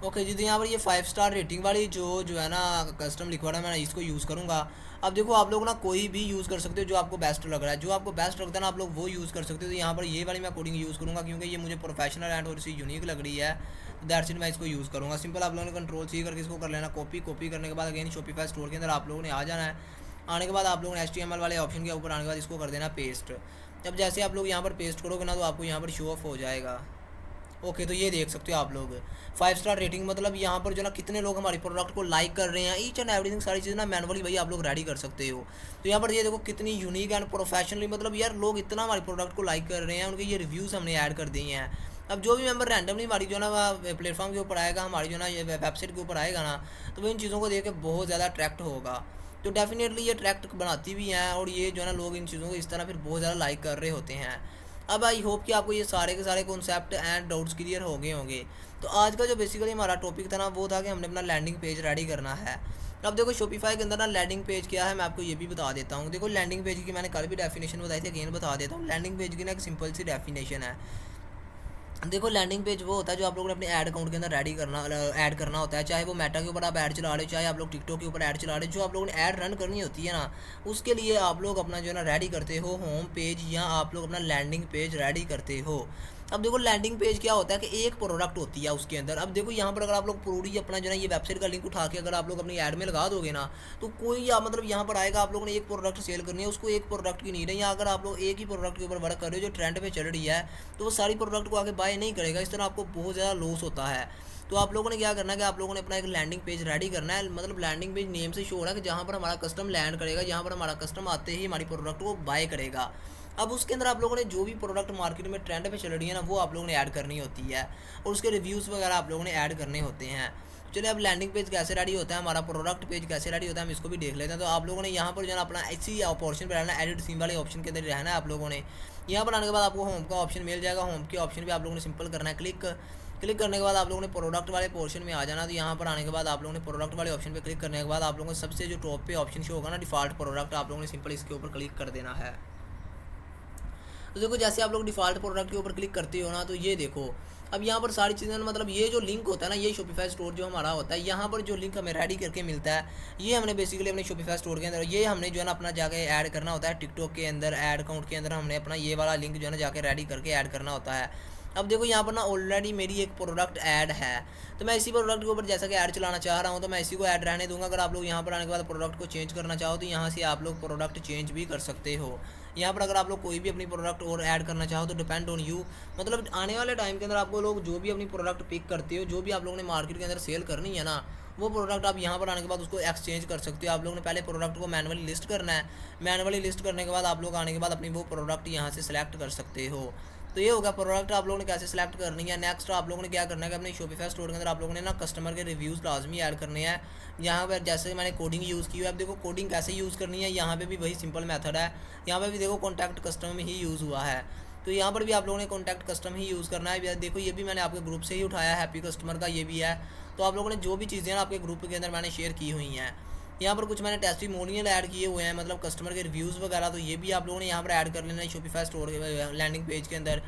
Speaker 1: ओके जी, तो यहाँ पर ये 5 स्टार रेटिंग वाली जो जो है ना कस्टम लिखवाना है, मैं इसको यूज़ करूँगा। अब देखो आप लोग ना कोई भी यूज़ कर सकते हो जो आपको बेस्ट लग रहा है, जो आपको बेस्ट लगता है ना आप लोग वो यूज़ कर सकते हो। तो यहाँ पर ये वाली मैं कोडिंग यूज़ करूँगा क्योंकि ये मुझे प्रोफेशनल एंड थोड़ी सी यूनिक लग रही है, तो दैट्स इट मैं इसको यूज़ करूँगा। सिंपल आप लोगों ने कंट्रोल सी करके इसको कर लेना कॉपी। कॉपी करने के बाद अगेन शॉपिफाई स्टोर के अंदर आप लोगों ने आ जाना है। आने के बाद आप लोगों ने HTML वाले ऑप्शन के ऊपर आने के बाद इसको कर देना पेस्ट। जब जैसे आप लोग यहाँ पर पेस्ट करोगे ना तो आपको यहाँ पर शो ऑफ हो जाएगा। ओके, तो ये देख सकते हो आप लोग 5 स्टार रेटिंग, मतलब यहाँ पर जो ना कितने लोग हमारी प्रोडक्ट को लाइक कर रहे हैं। ईच एंड एवरीथिंग सारी चीज़ ना मैनुअली भाई आप लोग रेडी कर सकते हो। तो यहाँ पर ये देखो कितनी यूनिक एंड प्रोफेशनली, मतलब यार लोग इतना हमारी प्रोडक्ट को लाइक कर रहे हैं, उनके ये रिव्यूज़ हमने ऐड कर दिए हैं। अब जो भी मेंबर रैंडमली हमारी जो ना प्लेटफॉर्म के ऊपर आएगा, हमारी जो ना ये वेबसाइट के ऊपर आएगा ना, तो वो इन चीज़ों को देख के बहुत ज़्यादा अट्रैक्ट होगा। तो डेफिनेटली ये अट्रैक्ट बनाती भी हैं और ये जो है ना लोग इन चीज़ों को इस तरह फिर बहुत ज़्यादा लाइक कर रहे होते हैं। अब आई होप कि आपको ये सारे के सारे कॉन्सेप्ट एंड डाउट्स क्लियर हो गए होंगे। तो आज का जो बेसिकली हमारा टॉपिक था ना वो था कि हमने अपना लैंडिंग पेज रेडी करना है। अब देखो शॉपिफाई के अंदर ना लैंडिंग पेज क्या है मैं आपको ये भी बता देता हूँ। देखो लैंडिंग पेज की मैंने कल भी डेफिनेशन बताई थी, अगेन बता देता हूँ। लैंडिंग पेज की ना एक सिंपल सी डेफिनेशन है। देखो लैंडिंग पेज वो होता है जो आप लोगों ने अपने ऐड अकाउंट के अंदर रेडी करना ऐड करना होता है। चाहे वो मेटा के ऊपर आप ऐड चला रहे हो, चाहे आप लोग टिकटॉक के ऊपर ऐड चला रहे हो, जो आप लोगों ने ऐड रन करनी होती है ना, उसके लिए आप लोग अपना जो है ना रेडी करते हो होम पेज, या आप लोग अपना लैंडिंग पेज रेडी करते हो। अब देखो लैंडिंग पेज क्या होता है कि एक प्रोडक्ट होती है उसके अंदर। अब देखो यहाँ पर अगर आप लोग पूरी अपना जो है ये वेबसाइट का लिंक उठा के अगर आप लोग अपनी ऐड में लगा दोगे ना, तो कोई मतलब यहाँ पर आएगा, आप लोगों ने एक प्रोडक्ट सेल करनी है, उसको एक प्रोडक्ट की नीड है, या अगर आप लोग एक ही प्रोडक्ट के ऊपर वर्क कर रहे हो जो ट्रेंड पे चल रही है, तो वो सारी प्रोडक्ट को आगे बाय नहीं करेगा। इस तरह आपको बहुत ज़्यादा लॉस होता है। तो आप लोगों ने क्या करना है कि आप लोगों ने अपना एक लैंडिंग पेज रेडी करना है। मतलब लैंडिंग पेज नेम से शो हो रहा है कि जहाँ पर हमारा कस्टम लैंड करेगा, जहाँ पर हमारा कस्टम आते ही हमारी प्रोडक्ट को बाय करेगा। अब उसके अंदर आप लोगों ने जो भी प्रोडक्ट मार्केट में ट्रेंड पे चल रही है ना, वो आप लोगों ने ऐड करनी होती है, और उसके रिव्यूज़ वगैरह आप लोगों ने ऐड करने होते हैं। चलिए अब लैंडिंग पेज कैसे रेडी होता है, हमारा प्रोडक्ट पेज कैसे रेडी होता है, हम इसको भी देख लेते हैं। तो आप लोगों ने यहाँ पर जो है ना अपना इसी ऑप्शन पर रहना है, एडिट सीम वाले ऑप्शन के अंदर रहना है आप लोगों ने। यहाँ पर आने के बाद आपको होम का ऑप्शन मिल जाएगा। होम के ऑप्शन पे आप लोगों ने सिंपल करना है क्लिक। क्लिक करने के बाद आप लोगों ने प्रोडक्ट वाले पोर्शन में आ जाना। तो यहाँ पर आने के बाद आप लोगों ने प्रोडक्ट वाले ऑप्शन पे क्लिक करने के बाद आप लोगों को सबसे जो टॉप पे ऑप्शन शो होगा ना डिफ़ॉल्ट प्रोडक्ट, आप लोगों ने सिंपल इसके ऊपर क्लिक कर देना है। तो देखो जैसे आप लोग डिफ़ॉल्ट प्रोडक्ट के ऊपर क्लिक करते हो ना, तो ये देखो अब यहाँ पर सारी चीज़ें, मतलब ये जो लिंक होता है ना, ये शॉपिफाई स्टोर जो हमारा होता है, यहाँ पर जो लिंक हमें रेडी करके मिलता है, ये हमने बेसिकली अपने शॉपिफाई स्टोर के अंदर ये हमने जो है ना अपना जाके ऐड करना होता है। टिकटॉक के अंदर ऐड अकाउंट के अंदर हमने अपना ये वाला लिंक जो है ना जाके रेडी करके ऐड करना होता है। अब देखो यहाँ पर ना ऑलरेडी मेरी एक प्रोडक्ट ऐड है, तो मैं इसी प्रोडक्ट के ऊपर जैसा कि ऐड चलाना चाह रहा हूँ, तो मैं इसी को ऐड रहने दूंगा। अगर आप लोग यहाँ पर आने के बाद प्रोडक्ट को चेंज करना चाहो तो यहाँ से आप लोग प्रोडक्ट चेंज भी कर सकते हो। यहाँ पर अगर आप लोग कोई भी अपनी प्रोडक्ट और ऐड करना चाहो तो डिपेंड ऑन यू। मतलब आने वाले टाइम के अंदर आपको लोग जो भी अपनी प्रोडक्ट पिक करते हो, जो भी आप लोगों ने मार्केट के अंदर सेल करनी है ना, वो प्रोडक्ट आप यहाँ पर आने के बाद उसको एक्सचेंज कर सकते हो। आप लोगों ने पहले प्रोडक्ट को मैनुअली लिस्ट करना है। मैनुअली लिस्ट करने के बाद आप लोग आने के बाद अपनी वो प्रोडक्ट यहाँ से सिलेक्ट कर सकते हो। तो ये होगा प्रोडक्ट आप लोगों ने कैसे सिलेक्ट करनी है। नेक्स्ट आप लोगों ने क्या करना है कि अपने शॉपिफाई स्टोर के अंदर आप लोगों ने ना कस्टमर के रिव्यूज़ लाजमी ऐड करने हैं। यहाँ पर जैसे मैंने कोडिंग यूज़ की है, अब देखो कोडिंग कैसे यूज़ करनी है, यहाँ पे भी वही सिंपल मेथड है। यहाँ पे भी देखो कॉन्टैक्ट कस्टमर ही यूज़ हुआ है, तो यहाँ पर भी आप लोगों ने कॉन्टैक्ट कस्टमर ही यूज़ करना है। देखो ये भी मैंने आपके ग्रुप से ही उठाया है, हैप्पी कस्टमर का ये भी है। तो आप लोगों ने जो भी चीज़ें ना आपके ग्रुप के अंदर मैंने शेयर की हुई हैं, यहाँ पर कुछ मैंने टेस्टिमोनियल ऐड किए हुए हैं, मतलब कस्टमर के रिव्यूज़ वगैरह, तो ये भी आप लोगों ने यहाँ पर ऐड कर लेना है शॉपिफाई स्टोर के लैंडिंग पेज के अंदर।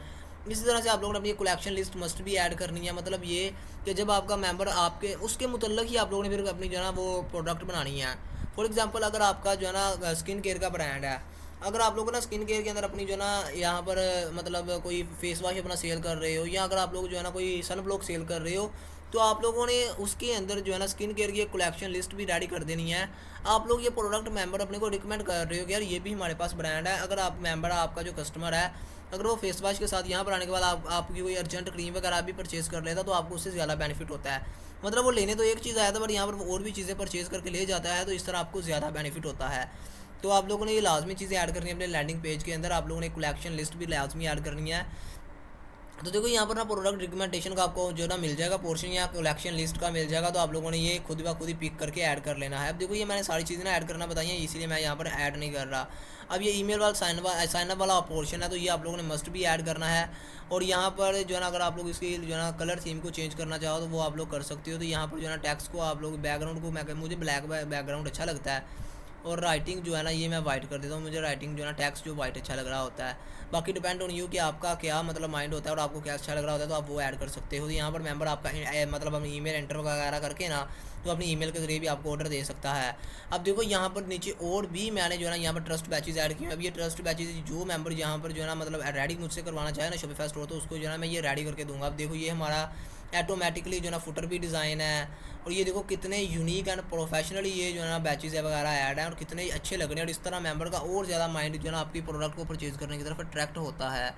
Speaker 1: इसी तरह से आप लोगों ने अपनी कलेक्शन लिस्ट मस्ट भी ऐड करनी है। मतलब ये कि जब आपका मेंबर आपके उसके मुतल्लिक ही आप लोगों ने फिर अपनी जो है ना वो प्रोडक्ट बनानी है। फॉर एग्जांपल अगर आपका जो है ना स्किन केयर का ब्रांड है, अगर आप लोग ना स्किन केयर के अंदर अपनी जो है ना यहाँ पर मतलब कोई फेस वॉश अपना सेल कर रहे हो, या अगर आप लोग जो है ना कोई सन ब्लॉक सेल कर रहे हो, तो आप लोगों ने उसके अंदर जो है ना स्किन केयर की एक कलेक्शन लिस्ट भी रेडी कर देनी है। आप लोग ये प्रोडक्ट मेंबर अपने को रिकमेंड कर रहे हो कि यार ये भी हमारे पास ब्रांड है। अगर आप मेंबर आपका जो कस्टमर है, अगर वो फेस वॉश के साथ यहाँ पर आने के बाद आपकी कोई अर्जेंट क्रीम वगैरह भी परचेज़ कर लेता, तो आपको उससे ज़्यादा बेनिफिट होता है। मतलब वो लेने तो एक चीज़ आया था, बट यहाँ पर वो और भी चीज़ें परचेज़ करके ले जाता है, तो इस तरह आपको ज़्यादा बेनिफिट होता है। तो आप लोगों ने ये लाजमी चीज़ें ऐड करनी है अपने लैंडिंग पेज के अंदर। आप लोगों ने कलेक्शन लिस्ट भी लाजमी ऐड करनी है। तो देखो यहाँ पर ना प्रोडक्ट रिकमेंडेशन का आपको जो ना मिल जाएगा पोर्शन, या कलेक्शन लिस्ट का मिल जाएगा, तो आप लोगों ने ये खुद ब खुद ही पिक करके ऐड कर लेना है। अब देखो ये मैंने सारी चीज़ें ना ऐड करना बताई हैं, इसीलिए मैं यहाँ पर ऐड नहीं कर रहा। अब ये ईमेल वाला साइनअप वाला पोर्शन है, तो ये आप लोगों ने मस्ट भी ऐड करना है। और यहाँ पर जो है ना अगर आप लोग इसकी जो है ना कलर थीम को चेंज करना चाहो तो वो आप लोग कर सकते हो। तो यहाँ पर जो है ना टेक्स्ट को आप लोग बैकग्राउंड को मुझे ब्लैक बैकग्राउंड अच्छा लगता है, और राइटिंग जो है ना ये मैं वाइट कर देता हूँ। मुझे राइटिंग जो है ना टेक्स्ट जो वाइट अच्छा लग रहा होता है। बाकी डिपेंड ऑन यू कि आपका क्या मतलब माइंड होता है और आपको क्या अच्छा लग रहा होता है, तो आप वो ऐड कर सकते हो। तो यहाँ पर मेंबर आपका मतलब अपनी ईमेल एंटर वगैरह करके ना तो अपनी ईमेल के जरिए भी आपको ऑर्डर दे सकता है। अब देखो यहाँ पर नीचे और भी मैंने जो है ना यहाँ पर ट्रस्ट बैचेज ऐड किए। अब ये ट्रस्ट बैचेज जो मेंबर यहाँ पर जो है ना मतलब रेडी मुझसे करवाना चाहे ना शॉपिफाई स्टोर, तो उसको जो है ना मैं ये रेडी करके दूंगा। अब देखो ये हमारा ऑटोमेटिकली जो है ना फुटर भी डिज़ाइन है, और ये देखो कितने यूनिक एंड प्रोफेशनली ये जो है ना बैचेज है वगैरह ऐड है, और कितने अच्छे लग रहे हैं। और इस तरह मेंबर का और ज़्यादा माइंड जो है ना आपकी प्रोडक्ट को परचेज़ करने की तरफ अट्रैक्ट होता है।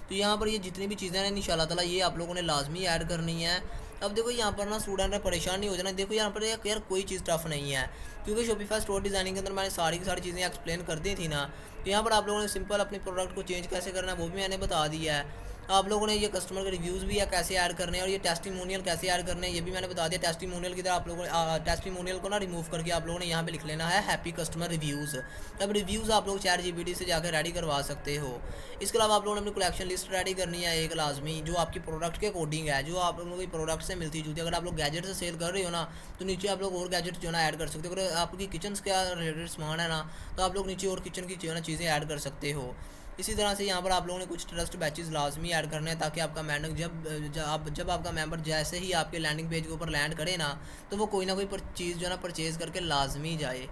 Speaker 1: तो यहाँ पर ये जितनी भी चीज़ें हैं इंशाल्लाह ताला ये आप लोगों ने लाजमी ऐड करनी है। अब देखो यहाँ पर ना स्टूडेंट ने परेशान नहीं हो जाना। देखो यहाँ पर यार कोई चीज़ टफ नहीं है, क्योंकि शॉपिफाई स्टोर डिज़ाइनिंग के अंदर मैंने सारी की सारी चीज़ें एक्सप्लेन कर दी थी ना। तो यहाँ पर आप लोगों ने सिंपल अपने प्रोडक्ट को चेंज कैसे करना है वो भी मैंने बता दिया है। आप लोगों ने ये कस्टमर के रिव्यूज़ भी है कैसे ऐड करने हैं, और ये टेस्टिमोनियल कैसे ऐड करने हैं ये भी मैंने बता दिया। टेस्टिमोनियल की तरह आप लोगों ने टेस्टिमोनियल को ना रिमूव करके आप लोगों ने यहाँ पे लिख लेना है हैप्पी कस्टमर रिव्यूज़। तब रिव्यूज़ आप लोग ChatGPT से जाकर रेडी करवा सकते हो। इसके अलावा आप लोगों ने अपनी कलेक्शन लिस्ट रेडी करनी है एक लाजमी, जो आपकी प्रोडक्ट के अकॉर्डिंग है, जो आप लोगों की प्रोडक्ट से मिलती जुलती है। अगर आप लोग गैजेट से सेल कर रहे हो ना तो नीचे आप लोग और गैजेट जो है ना ऐड कर सकते हो। अगर आपकी किचन से क्या रिलेटेड सामान है ना तो आप लोग नीचे और किचन की जो है ना चीज़ें ऐड कर सकते हो। इसी तरह से यहाँ पर आप लोगों ने कुछ ट्रस्ट बैचेस लाजमी ऐड करने हैं, ताकि आपका मेंबर जब आपका मेंबर जैसे ही आपके लैंडिंग पेज के ऊपर लैंड करे ना तो वो कोई ना कोई चीज़ जो है ना परचेज़ करके लाजमी जाए।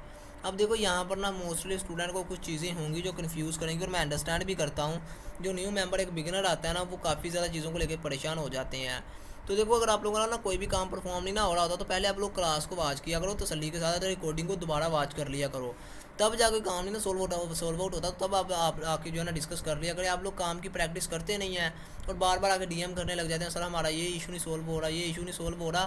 Speaker 1: अब देखो यहाँ पर ना मोस्टली स्टूडेंट को कुछ चीज़ें होंगी जो कन्फ्यूज़ करेंगी, और मैं अंडरस्टैंड भी करता हूँ। जो न्यू मेंबर एक बिगिनर आता है ना वो काफ़ी ज़्यादा चीज़ों को लेकर परेशान हो जाते हैं। तो देखो अगर आप लोगों का ना कोई भी काम परफॉर्म नहीं ना हो रहा होता तो पहले आप लोग क्लास को वॉच किया करो तसल्ली के साथ, रिकॉर्डिंग को दोबारा वॉच कर लिया करो, तब जाके काम नहीं ना सोल्व आउट होता। तब आप आके जो है ना डिस्कस कर लिया। अगर आप लोग काम की प्रैक्टिस करते नहीं हैं और बार बार आके DM करने लग जाते हैं सर हमारा ये इशू नहीं सोल्व हो रहा, ये इशू नहीं सोल्व हो रहा,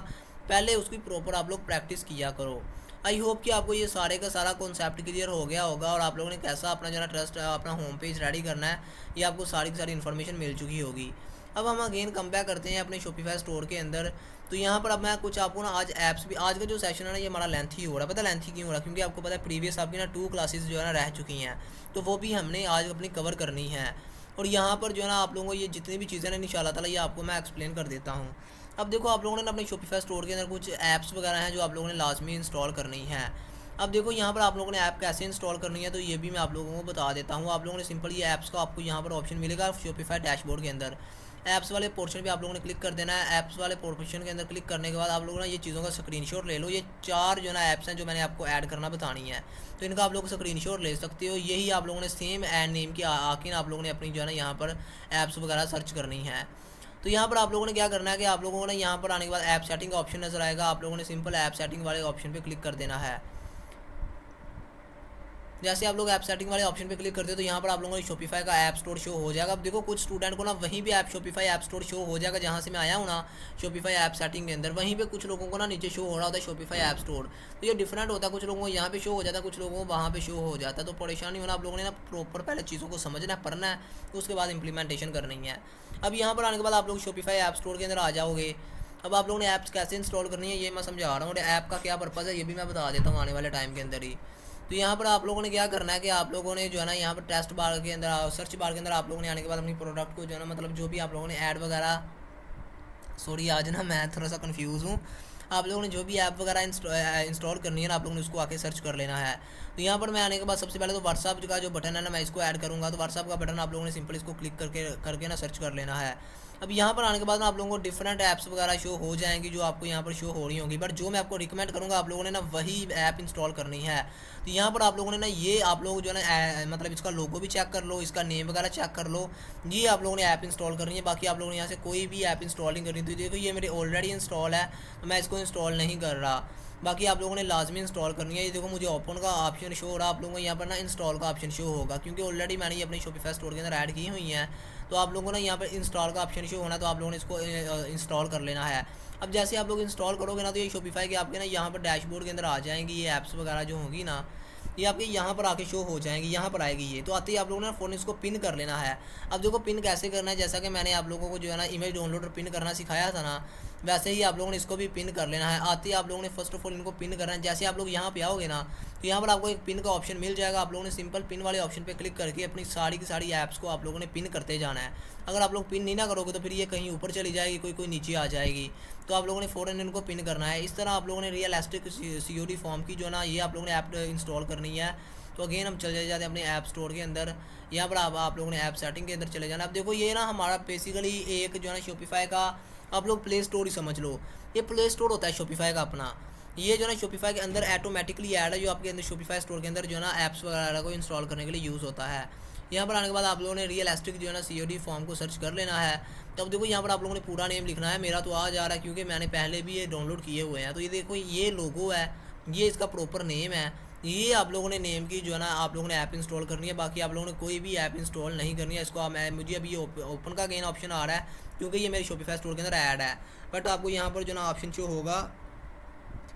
Speaker 1: पहले उसकी प्रॉपर आप लोग प्रैक्टिस किया करो। आई होप कि आपको ये सारे का सारा कॉन्सेप्ट क्लियर हो गया होगा, और आप लोगों ने कैसा अपना जो है ट्रस्ट अपना होम पेज रेडी करना है ये आपको सारी की सारी इन्फॉर्मेशन मिल चुकी होगी। अब हम अगेन कम बैक करते हैं अपने शॉपिफाई स्टोर के अंदर। तो यहाँ पर अब मैं कुछ आपको ना आज ऐप्स भी, आज का जो सेशन है ना ये हमारा लेंथी हो रहा है। पता है लेंथी क्यों हो रहा है? क्योंकि आपको पता है प्रीवियस आपकी ना 2 क्लासेस जो है ना रह चुकी हैं, तो वो भी हमने आज अपनी कवर करनी है। और यहाँ पर जो है ना आप लोगों को ये जितनी भी चीज़ें ना इंशाल्लाह ताला ये आपको मैं एक्सप्लेन कर देता हूँ। अब देखो आप लोगों ने अपने शॉपिफाई स्टोर के अंदर कुछ ऐप्स वगैरह हैं जो आप लोगों ने लाजमी इंस्टॉल करनी है। अब देखो यहाँ पर आप लोगों ने ऐप कैसे इंस्टॉल करनी है तो ये भी मैं आप लोगों को बता देता हूँ। आप लोगों ने सिंपल ये ऐप्स का आपको यहाँ पर ऑप्शन मिलेगा शॉपिफाई डैशबोर्ड के अंदर। ऐप्स वाले पोर्शन पे आप लोगों ने क्लिक कर देना है। ऐप्स वाले पोर्शन के अंदर क्लिक करने के बाद आप लोग ना ये चीज़ों का स्क्रीनशॉट ले लो। ये 4 जो ना ऐप्स हैं जो मैंने आपको ऐड करना बतानी है, तो इनका आप लोग स्क्रीनशॉट ले सकते हो। यही आप लोगों ने सेम ऐड नेम की आके आप लोगों ने अपनी जो है ना यहाँ पर ऐप्स वगैरह सर्च करनी है। तो यहाँ पर आप लोगों ने क्या करना है कि आप लोगों ने यहाँ पर आने के बाद ऐप सेटिंग का ऑप्शन नजर आएगा, आप लोगों ने सिंपल ऐप सेटिंग वाले ऑप्शन पर क्लिक कर देना है। जैसे आप लोग ऐप सेटिंग वाले ऑप्शन पे क्लिक करते हो तो यहाँ पर आप लोगों को शॉपिफाई का ऐप स्टोर शो हो जाएगा। अब देखो कुछ स्टूडेंट को ना वहीं भी app Shopify app store show हो जाएगा जहाँ से मैं आया हूँ ना शॉपिफाई ऐप सेटिंग के अंदर, वहीं पे कुछ लोगों को ना नीचे शो हो रहा होता है शॉपिफाई ऐप स्टोर। तो ये डिफरेंट होता है, कुछ लोगों को यहाँ पे शो हो जाता है, कुछ लोगों को वहाँ पे शो हो जाता है। तो परेशानी होना, आप लोगों ने ना प्रॉपर पहले चीज़ों को समझना है, पढ़ना है, तो उसके बाद इंप्लीमेंटेशन करनी है। अब यहाँ पर आने के बाद आप लोग शॉपिफाई ऐप स्टोर के अंदर आ जाओगे। अब आप लोगों ने ऐप्स कैसे इंस्टॉल करनी है ये मैं समझा रहा हूँ, और ऐप का क्या पर्पज़ है ये भी मैं बता देता हूँ आने वाले टाइम के अंदर ही। तो यहाँ पर आप लोगों ने क्या करना है कि आप लोगों ने जो है ना यहाँ पर टेस्ट बार के अंदर सर्च बार के अंदर आप लोगों ने आने के बाद अपनी प्रोडक्ट को जो है ना मतलब जो भी आप लोगों ने ऐड वगैरह, सॉरी आज ना मैं थोड़ा सा कंफ्यूज हूँ, आप लोगों ने जो भी ऐप वगैरह इंस्टॉल करनी है ना आप लोगों ने उसको आके सर्च कर लेना है। तो यहाँ पर मैं आने के बाद सबसे पहले तो व्हाट्सअप का जो बटन है ना मैं इसको ऐड करूँगा। तो व्हाट्सअप का बटन आप लोगों ने सिंपल इसको क्लिक करके ना सर्च कर लेना है। अब यहाँ पर आने के बाद ना आप लोगों को डिफरेंट ऐप्स वगैरह शो हो जाएंगी जो आपको यहाँ पर शो हो रही होंगी, बट जो मैं आपको रिकमेंड करूँगा आप लोगों ने ना वही ऐप इंस्टॉल करनी है। तो यहाँ पर आप लोगों ने ना ये आप लोग जो है ना मतलब इसका लोगो भी चेक कर लो, इसका नेम वगैरह चेक कर लो, ये आप लोगों ने ऐप इंस्टॉल करनी है। बाकी आप लोगों ने यहाँ से कोई भी ऐप इंस्टॉल नहीं करनी। तो देखो ये मेरी ऑलरेडी इंस्टॉल है तो मैं इसको इंस्टॉल नहीं कर रहा। बाकी आप लोगों ने लाजमी इंस्टॉल करनी है। ये देखो मुझे ओपन का ऑप्शन शो हो रहा है, आप लोगों को यहाँ पर ना इंस्टॉल का ऑप्शन शो होगा क्योंकि ऑलरेडी मैंने ये अपनी शॉपिफाई स्टोर के अंदर ऐड की हुई हैं। तो आप लोगों को ना यहाँ पर इंस्टॉल का ऑप्शन शो होना, तो आप लोगों ने इसको इंस्टॉल कर लेना है। अब जैसे आप लोग इंस्टॉल करोगे ना तो ये शॉपिफाई के आपके ना यहाँ पर डैशबोर्ड के अंदर आ जाएंगी ये ऐप्स वगैरह जो होंगी ना, ये आपके यहाँ पर आके शो हो जाएंगी, यहाँ पर आएगी ये। तो आते ही आप लोगों ने फ़ोन इसको पिन कर लेना है। अब देखो पिन कैसे करना है, जैसा कि मैंने आप लोगों को जो है ना इमेज डाउनलोड और पिन करना सिखाया था ना, वैसे ही आप लोगों ने इसको भी पिन कर लेना है। आते ही आप लोगों ने फर्स्ट ऑफ ऑल इनको पिन करना है। जैसे आप लोग यहाँ पे आओगे ना, तो यहाँ पर आपको एक पिन का ऑप्शन मिल जाएगा। आप लोगों ने सिंपल पिन वाले ऑप्शन पे क्लिक करके अपनी सारी की सारी ऐप्स को आप लोगों ने पिन करते जाना है। अगर आप लोग पिन नहीं ना करोगे तो फिर ये कहीं ऊपर चली जाएगी, कोई कोई नीचे आ जाएगी। तो आप लोगों ने फ़ौरन इनको पिन करना है। इस तरह आप लोगों ने रियलिस्टिक COD फॉर्म की जो ना ये आप लोगों ने ऐप इंस्टॉल करनी है। तो अगेन हम चले जाते हैं अपने ऐप स्टोर के अंदर। यहाँ पर आप लोगों ने ऐप सेटिंग के अंदर चले जाना। अब देखो ये ना हमारा बेसिकली एक जो है ना शॉपिफाई का आप लोग प्ले स्टोर ही समझ लो। ये प्ले स्टोर होता है शॉपिफाई का अपना। ये जो है ना शॉपिफाई के अंदर ऑटोमेटिकली ऐड है, जो आपके अंदर शॉपिफाई स्टोर के अंदर जो है ना ऐप्स वगैरह को इंस्टॉल करने के लिए यूज़ होता है। यहाँ पर आने के बाद आप लोगों ने रियलिस्टिक जो है ना COD फॉर्म को सर्च कर लेना है। तब देखो यहाँ पर आप लोगों ने पूरा नेम लिखना है। मेरा तो आ जा रहा है क्योंकि मैंने पहले भी ये डाउनलोड किए हुए हैं। तो ये देखो ये लोगो है, ये इसका प्रॉपर नेम है। ये आप लोगों ने नेम की जो है ना आप लोगों ने ऐप इंस्टॉल करनी है। बाकी आप लोगों ने कोई भी ऐप इंस्टॉल नहीं करनी है। इसको मुझे अभी ओपन का गेन ऑप्शन आ रहा है क्योंकि ये मेरे शॉपिफाई स्टोर के अंदर ऐड है। बट आपको यहाँ पर जो ना ऑप्शन शो होगा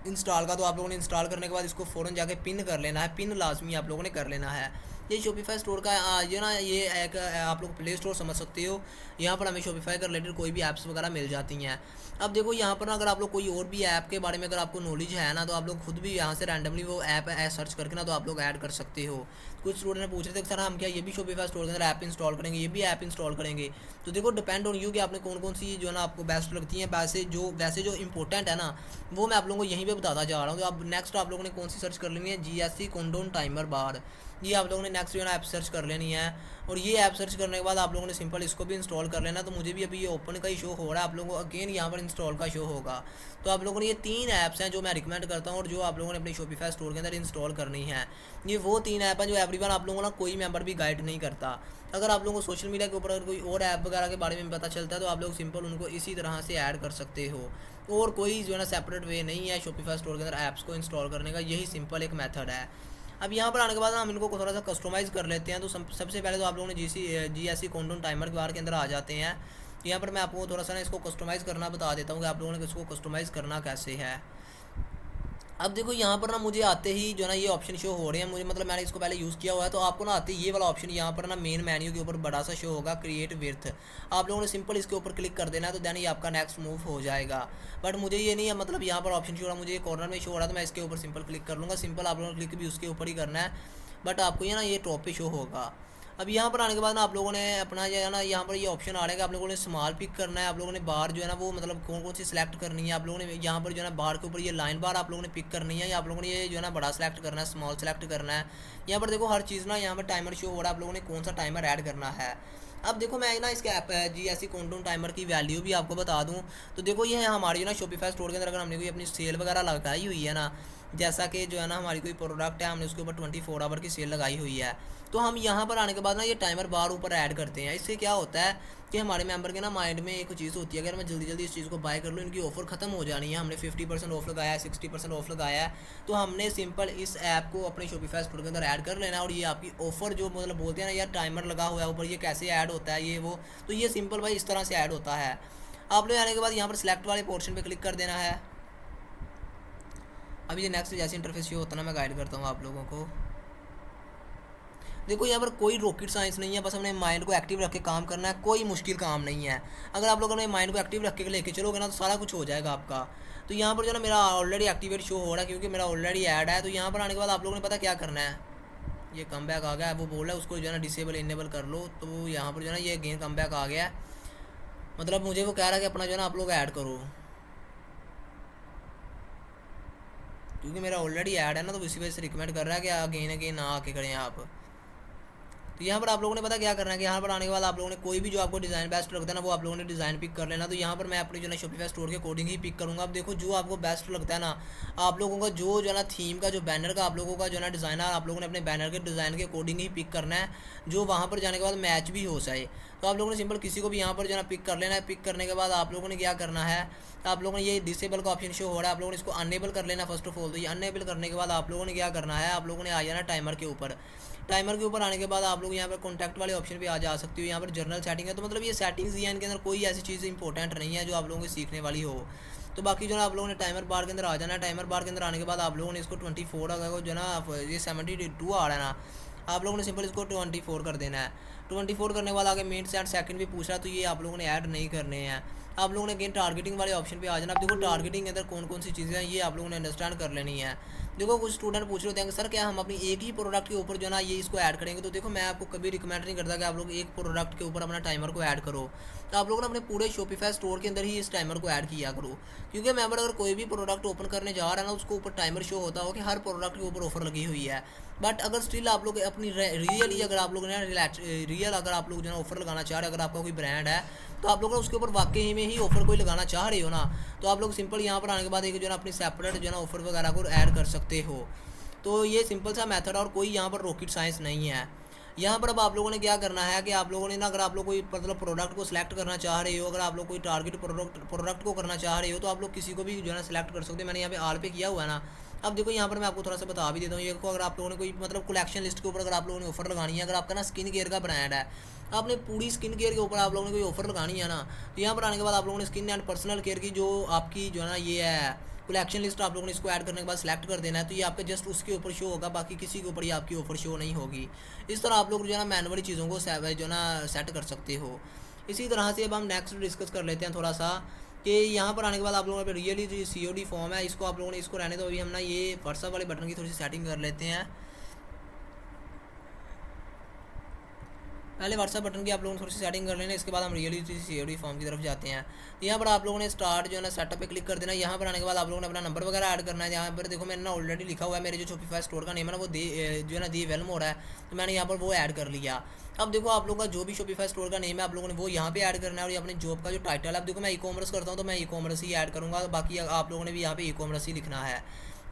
Speaker 1: इंस्टॉल का, तो आप लोगों ने इंस्टॉल करने के बाद इसको फ़ौरन जाके पिन कर लेना है। पिन लाजमी आप लोगों ने कर लेना है। ये शॉपिफाई स्टोर का ये ना ये एक आप लोग प्ले स्टोर समझ सकते हो। यहाँ पर हमें शॉपिफाई का रिलेटेड कोई भी ऐप्स वगैरह मिल जाती हैं। अब देखो यहाँ पर अगर आप लोग कोई और भी ऐप के बारे में अगर आपको नॉलेज है ना, तो आप लोग खुद भी यहाँ से रैंडमली वो ऐप सर्च करके ना तो आप लोग ऐड कर सकते हो। कुछ स्टूडेंट ने पूछ रहे थे सर हम क्या ये भी शॉपिफाई स्टोर के अंदर ऐप इंस्टॉल करेंगे, ये भी ऐप इंस्टॉल करेंगे। तो देखो डिपेंड ऑन यू कि आपने कौन कौन सी जो है ना आपको बेस्ट लगती हैं। वैसे जो इंपॉर्टेंट है ना वो मैं आप लोगों को यहीं पे बताता जा रहा हूँ। तो अब नेक्स्ट आप लोगों ने कौन सी सर्च कर लेनी है, GSC काउंटडाउन टाइमर बार। ये आप लोगों ने नेक्स्ट जो है ना ऐप सर्च कर लेनी है। और ये ऐप सर्च करने के बाद आप लोगों ने सिंपल इसको भी इंस्टॉल कर लेना। तो मुझे भी अभी ये ओपन का ही शो हो रहा है, आप लोगों को अगेन यहाँ पर इंस्टॉल का शो होगा। तो आप लोगों ने ये 3 ऐप्स हैं जो मैं रिकमेंड करता हूँ और जो आप लोगों ने अपनी शॉपिफाई स्टोर के अंदर इंस्टॉल करनी है। ये वो 3 ऐप हैं जो एवरीवन आप लोगों को ना कोई मेंबर भी गाइड नहीं करता। अगर आप लोगों को सोशल मीडिया के ऊपर अगर कोई और ऐप वगैरह के बारे में पता चलता है तो आप लोग सिंपल उनको इसी तरह से ऐड कर सकते हो। और कोई जो है ना सेपरेट वे नहीं है शॉपिफाई स्टोर के अंदर ऐप्स को इंस्टॉल करने का, यही सिंपल एक मेथड है। अब यहाँ पर आने के बाद हम इनको थोड़ा सा कस्टमाइज़ कर लेते हैं। तो सबसे पहले तो आप लोगों ने GSC काउंटडाउन टाइमर के बार के अंदर आ जाते हैं। यहाँ पर मैं आपको थोड़ा सा ना इसको कस्टमाइज़ करना बता देता हूँ कि आप लोगों ने इसको कस्टमाइज़ करना कैसे है। अब देखो यहाँ पर ना मुझे आते ही जो ना ये ऑप्शन शो हो रहे हैं, मुझे मतलब मैंने इसको पहले यूज़ किया हुआ है। तो आपको ना आते ही ये वाला ऑप्शन यहाँ पर ना मेन मेन्यू के ऊपर बड़ा सा शो होगा क्रिएट विड्थ। आप लोगों ने सिंपल इसके ऊपर क्लिक कर देना है तो देन ये आपका नेक्स्ट मूव हो जाएगा। बट मुझे ये नहीं है, मतलब यहाँ पर ऑप्शन शो हो रहा है, मुझे कॉर्नर में शो हो रहा है, तो मैं इसके ऊपर सिंपल क्लिक कर लूँगा। सिंपल आप लोगों ने क्लिक भी उसके ऊपर ही करना है, बट आपको ये ना ये टॉप पे शो होगा। अब यहाँ पर आने के बाद ना आप लोगों ने अपना जो है ना यहाँ पर ये ऑप्शन आ रहा है कि आप लोगों ने स्मॉल पिक करना है। आप लोगों ने बार जो है ना वो मतलब कौन कौन सी सिलेक्ट करनी है। आप लोगों ने यहाँ पर जो है ना बार के ऊपर ये लाइन बार आप लोगों ने पिक करनी है, या आप लोगों ने ये जो है ना बड़ा सेलेक्ट करना है, स्मॉल सेलेक्ट करना है। यहाँ पर देखो हर चीज़ ना यहाँ पर टाइमर शो हो रहा है, आप लोगों ने कौन सा टाइमर ऐड करना है। अब देखो मैं ना इसके ऐप GSC काउंटडाउन टाइमर की वैल्यू भी आपको बता दूं। तो देखो ये हमारी जो ना शॉपिफाई स्टोर के अंदर अगर हमने कोई अपनी सेल वगैरह लगाई हुई है ना, जैसा कि जो है ना हमारी कोई प्रोडक्ट है, हमने उसके ऊपर 24 आवर की सेल लगाई हुई है, तो हम यहाँ पर आने के बाद ना ये टाइमर बार ऊपर ऐड करते हैं। इससे क्या होता है कि हमारे मेंबर के ना माइंड में एक चीज़ होती है, अगर मैं जल्दी जल्दी इस चीज़ को बाय कर लूँ, इनकी ऑफ़र ख़त्म हो जानी है, हमने 50% ऑफ लगाया है, 60% ऑफ लगाया है, तो हमने सिंपल इस ऐप को अपने शॉपिफाई स्टोर के अंदर ऐड कर लेना है। और ये आपकी ऑफ़र जो मतलब बोलते हैं ना यार टाइमर लगा हुआ है ऊपर, ये कैसे ऐड होता है ये वो, तो ये सिंपल भाई इस तरह से ऐड होता है। आप लोग आने के बाद यहाँ पर सिलेक्ट वाले पोर्शन पर क्लिक कर देना है। अभी ये नेक्स्ट जैसे इंटरफेस ये होता है ना, मैं गाइड करता हूँ आप लोगों को। देखो यहाँ पर कोई रॉकेट साइंस नहीं है, बस हमने माइंड को एक्टिव रख के काम करना है, कोई मुश्किल काम नहीं है। अगर आप लोगों ने माइंड को एक्टिव रख के लेके चलोगे ना तो सारा कुछ हो जाएगा आपका। तो यहाँ पर जो ना मेरा ऑलरेडी एक्टिवेट शो हो रहा है क्योंकि मेरा ऑलरेडी ऐड है। तो यहाँ पर आने के बाद आप लोगों ने पता क्या करना है, ये कम बैक आ गया है, वो बोल रहा है उसको जो है ना डिसेबल इनेबल कर लो। तो यहाँ पर जो है ना ये गेन कम बैक आ गया है, मतलब मुझे वो कह रहा है कि अपना जो है ना आप लोग ऐड करो, क्योंकि मेरा ऑलरेडी ऐड है ना, तो इसी वजह से रिकमेंड कर रहा है कि अगेन अगेन ना आके करें आप। तो यहाँ पर आप लोगों ने पता क्या करना है कि यहाँ पर आने के बाद आप लोगों ने कोई भी जो आपको डिज़ाइन बेस्ट लगता है ना वो आप लोगों ने डिज़ाइन पिक कर लेना। तो यहाँ पर मैं अपनी जो है शॉपिफाई स्टोर के कोडिंग ही पिक करूँगा। अब देखो जो आपको बेस्ट लगता है ना, आप लोगों का जो है ना थीम का जो बैनर का आप लोगों का जो है ना डिज़ाइन है, आप लोगों ने अपने बैनर के डिज़ाइन के कोडिंग ही पिक करना है, जो वहाँ पर जाने के बाद मैच भी हो जाए। तो आप लोगों ने सिंपल किसी को भी यहाँ पर जो है ना पिक कर लेना है। पिक करने के बाद आप लोगों ने क्या करना है, आप लोगों ने ये डिसेबल का ऑप्शन शो हो रहा है, आप लोगों ने इसको अनेबल कर लेना फर्स्ट ऑफ ऑल। तो ये अनेबल करने के बाद आप लोगों ने क्या करना है, आप लोगों ने आ जाना टाइमर के ऊपर। टाइमर के ऊपर आने के बाद आप लोग यहाँ पर कॉन्टैक्ट वाले ऑप्शन पे आ जा सकते हो। यहाँ पर जर्नल सेटिंग है, तो मतलब ये सेटिंग्स ही हैं, इनके अंदर कोई ऐसी चीज़ इंपॉर्टेंट नहीं है जो आप लोगों को सीखने वाली हो। तो बाकी जो है आप लोगों ने टाइमर बार के अंदर आ जाना है। टाइमर बार के अंदर आने के बाद आप लोगों ने इसको 24 अगर जो है ना ये 72 आ रहा है ना, आप लोगों ने सिंपल इसको 24 कर देना है। 24 करने के बाद आगे मिनट्स एंड सेकंड भी पूछ रहा है, तो ये आप लोगों ने ऐड नहीं करने हैं। आप लोगों ने अगेन टारगेटिंग वाले ऑप्शन पे आ जाना। अब देखो टारगेटिंग के अंदर कौन कौन सी चीज़ें हैं ये आप लोगों ने अंडरस्टैंड कर लेनी है। देखो कुछ स्टूडेंट पूछ रहे होते हैं कि सर क्या हम अपनी एक ही प्रोडक्ट के ऊपर जो है ना ये इसको ऐड करेंगे, तो देखो मैं आपको कभी रिकमेंड नहीं करता कि आप लोग एक प्रोडक्ट के ऊपर अपना टाइमर को ऐड करो। तो आप लोग ना अपने पूरे शॉपिफाई स्टोर के अंदर ही इस टाइमर को ऐड किया करो, क्योंकि मेंबर अगर कोई भी प्रोडक्ट ओपन करने जा रहा है ना उसको ऊपर टाइमर शो होता हो कि हर प्रोडक्ट के ऊपर ऑफर लगी हुई है। बट अगर स्टिल आप लोग अपनी रियली अगर आप लोग ने रियल अगर आप लोग जो है ऑफर लगाना चाह रहे हो, अगर आपका कोई ब्रांड है तो आप लोग उसके ऊपर वाकई में ही ऑफर कोई लगाना चाह रहे हो ना, तो आप लोग सिंपल यहाँ पर आने के बाद एक जो है अपनी सेपरेट जो है ना ऑफर वगैरह को ऐड कर सकते हो। तो ये सिंपल सा मेथड और कोई यहाँ पर रॉकेट साइंस नहीं है। यहाँ पर अब आप लोगों ने क्या करना है कि आप लोगों ने ना अगर आप लोग कोई मतलब प्रोडक्ट को सिलेक्ट करना चाह रहे हो, अगर आप लोग कोई टारगेट प्रोडक्ट को करना चाह रहे हो तो आप लोग किसी को भी जो है ना सिलेक्ट कर सकते हो। मैंने यहाँ पे आल पे किया हुआ है ना। अब देखो यहाँ पर मैं आपको थोड़ा सा बता भी देता हूँ। ये को अगर आप लोगों ने कोई मतलब कलेक्शन लिस्ट के ऊपर अगर आप लोगों ने ऑफर लगानी है, अगर आपका ना स्किन केयर का ब्रांड है, आपने पूरी स्किन केयर के ऊपर आप लोगों ने कोई ऑफर लगानी है ना, तो यहाँ पर आने के बाद आप लोगों ने स्किन एंड पर्सनल केयर की जो आपकी जो है ना ये है कलेक्शन लिस्ट आप लोगों ने इसको ऐड करने के बाद सिलेक्ट कर देना है। तो ये आपका जस्ट उसके ऊपर शो होगा, बाकी किसी के ऊपर ये आपकी ऑफर शो नहीं होगी। इस तरह आप लोग जो है ना मैनुअली चीज़ों को जो है ना सेट कर सकते हो। इसी तरह से अब हम नेक्स्ट डिस्कस कर लेते हैं थोड़ा सा कि यहाँ पर आने के बाद आप लोगों ने रियली जो COD फॉर्म है इसको आप लोगों ने इसको रहने दो। अभी हम ना ये व्हाट्सएप वाले बटन की थोड़ी सी सेटिंग कर लेते हैं। पहले व्हाट्सएप बटन की आप लोगों ने थोड़ी सी सेटिंग कर लेना, इसके बाद हम रियली COD फॉर्म की तरफ जाते हैं। तो यहाँ पर आप लोगों ने स्टार्ट जो है ना सेटअप पे क्लिक कर देना। यहाँ पर आने के बाद आप लोगों ने अपना नंबर वगैरह ऐड करना है। यहाँ पर देखो मैंने ना ऑलरेडी लिखा हुआ है, मेरे जो शॉपिफाई स्टोर का नेम है ना वो जो है ना दी वेलम हो रहा है, तो मैंने यहाँ पर वो ऐड कर लिया। अब देखो आप लोगों का जो भी शॉपिफाई स्टोर का नेम है आप लोगों ने वो यहाँ पे ऐड करना है, और ये अपने जॉब का जो टाइटल है, अब देखो मैं ई-कॉमर्स करता हूँ तो मैं ई-कॉमर्स ही ऐड करूँगा, बाकी आप लोगों ने भी यहाँ पे ई-कॉमर्स ही लिखना है।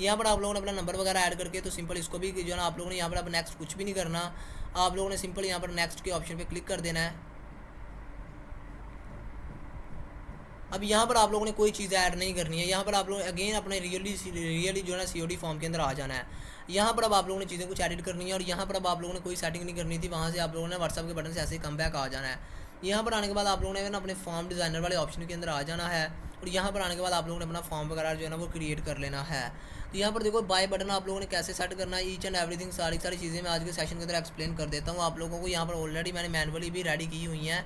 Speaker 1: यहाँ पर आप लोगों ने अपना नंबर वगैरह ऐड करके तो सिंपल इसको भी जो है ना आप लोगों ने यहाँ पर अब नेक्स्ट कुछ भी नहीं करना, आप लोगों ने सिंपल यहाँ पर नेक्स्ट के ऑप्शन पे क्लिक कर देना है। अब यहाँ पर आप लोगों ने कोई चीज़ ऐड नहीं करनी है। यहाँ पर आप लोग अगेन अपने रियली जो है ना COD फॉर्म के अंदर आ जाना है। यहाँ पर अब आप लोगों ने चीज़ें कुछ एडिट करनी है, और यहाँ पर अब आप लोगों ने कोई सेटिंग नहीं करनी थी, वहाँ से आप लोगों ने व्हाट्सएप के बटन से ऐसे कम बैक आ जाना है। यहाँ पर आने के बाद आप लोगों ने ना अपने फॉर्म डिज़ाइनर वाले ऑप्शन के अंदर आ जाना है, और यहाँ पर आने के बाद आप लोगों ने अपना फॉर्म वगैरह जो है ना वो क्रिएट कर लेना है। तो यहाँ पर देखो बाय बटन आप लोगों ने कैसे सेट करना है, ईच एंड एवरीथिंग सारी चीज़ें मैं आज के सेशन के अंदर एक्सप्लेन कर देता हूँ आप लोगों को। यहाँ पर ऑलरेडी मैंने मैनुअली भी रेडी की हुई हैं।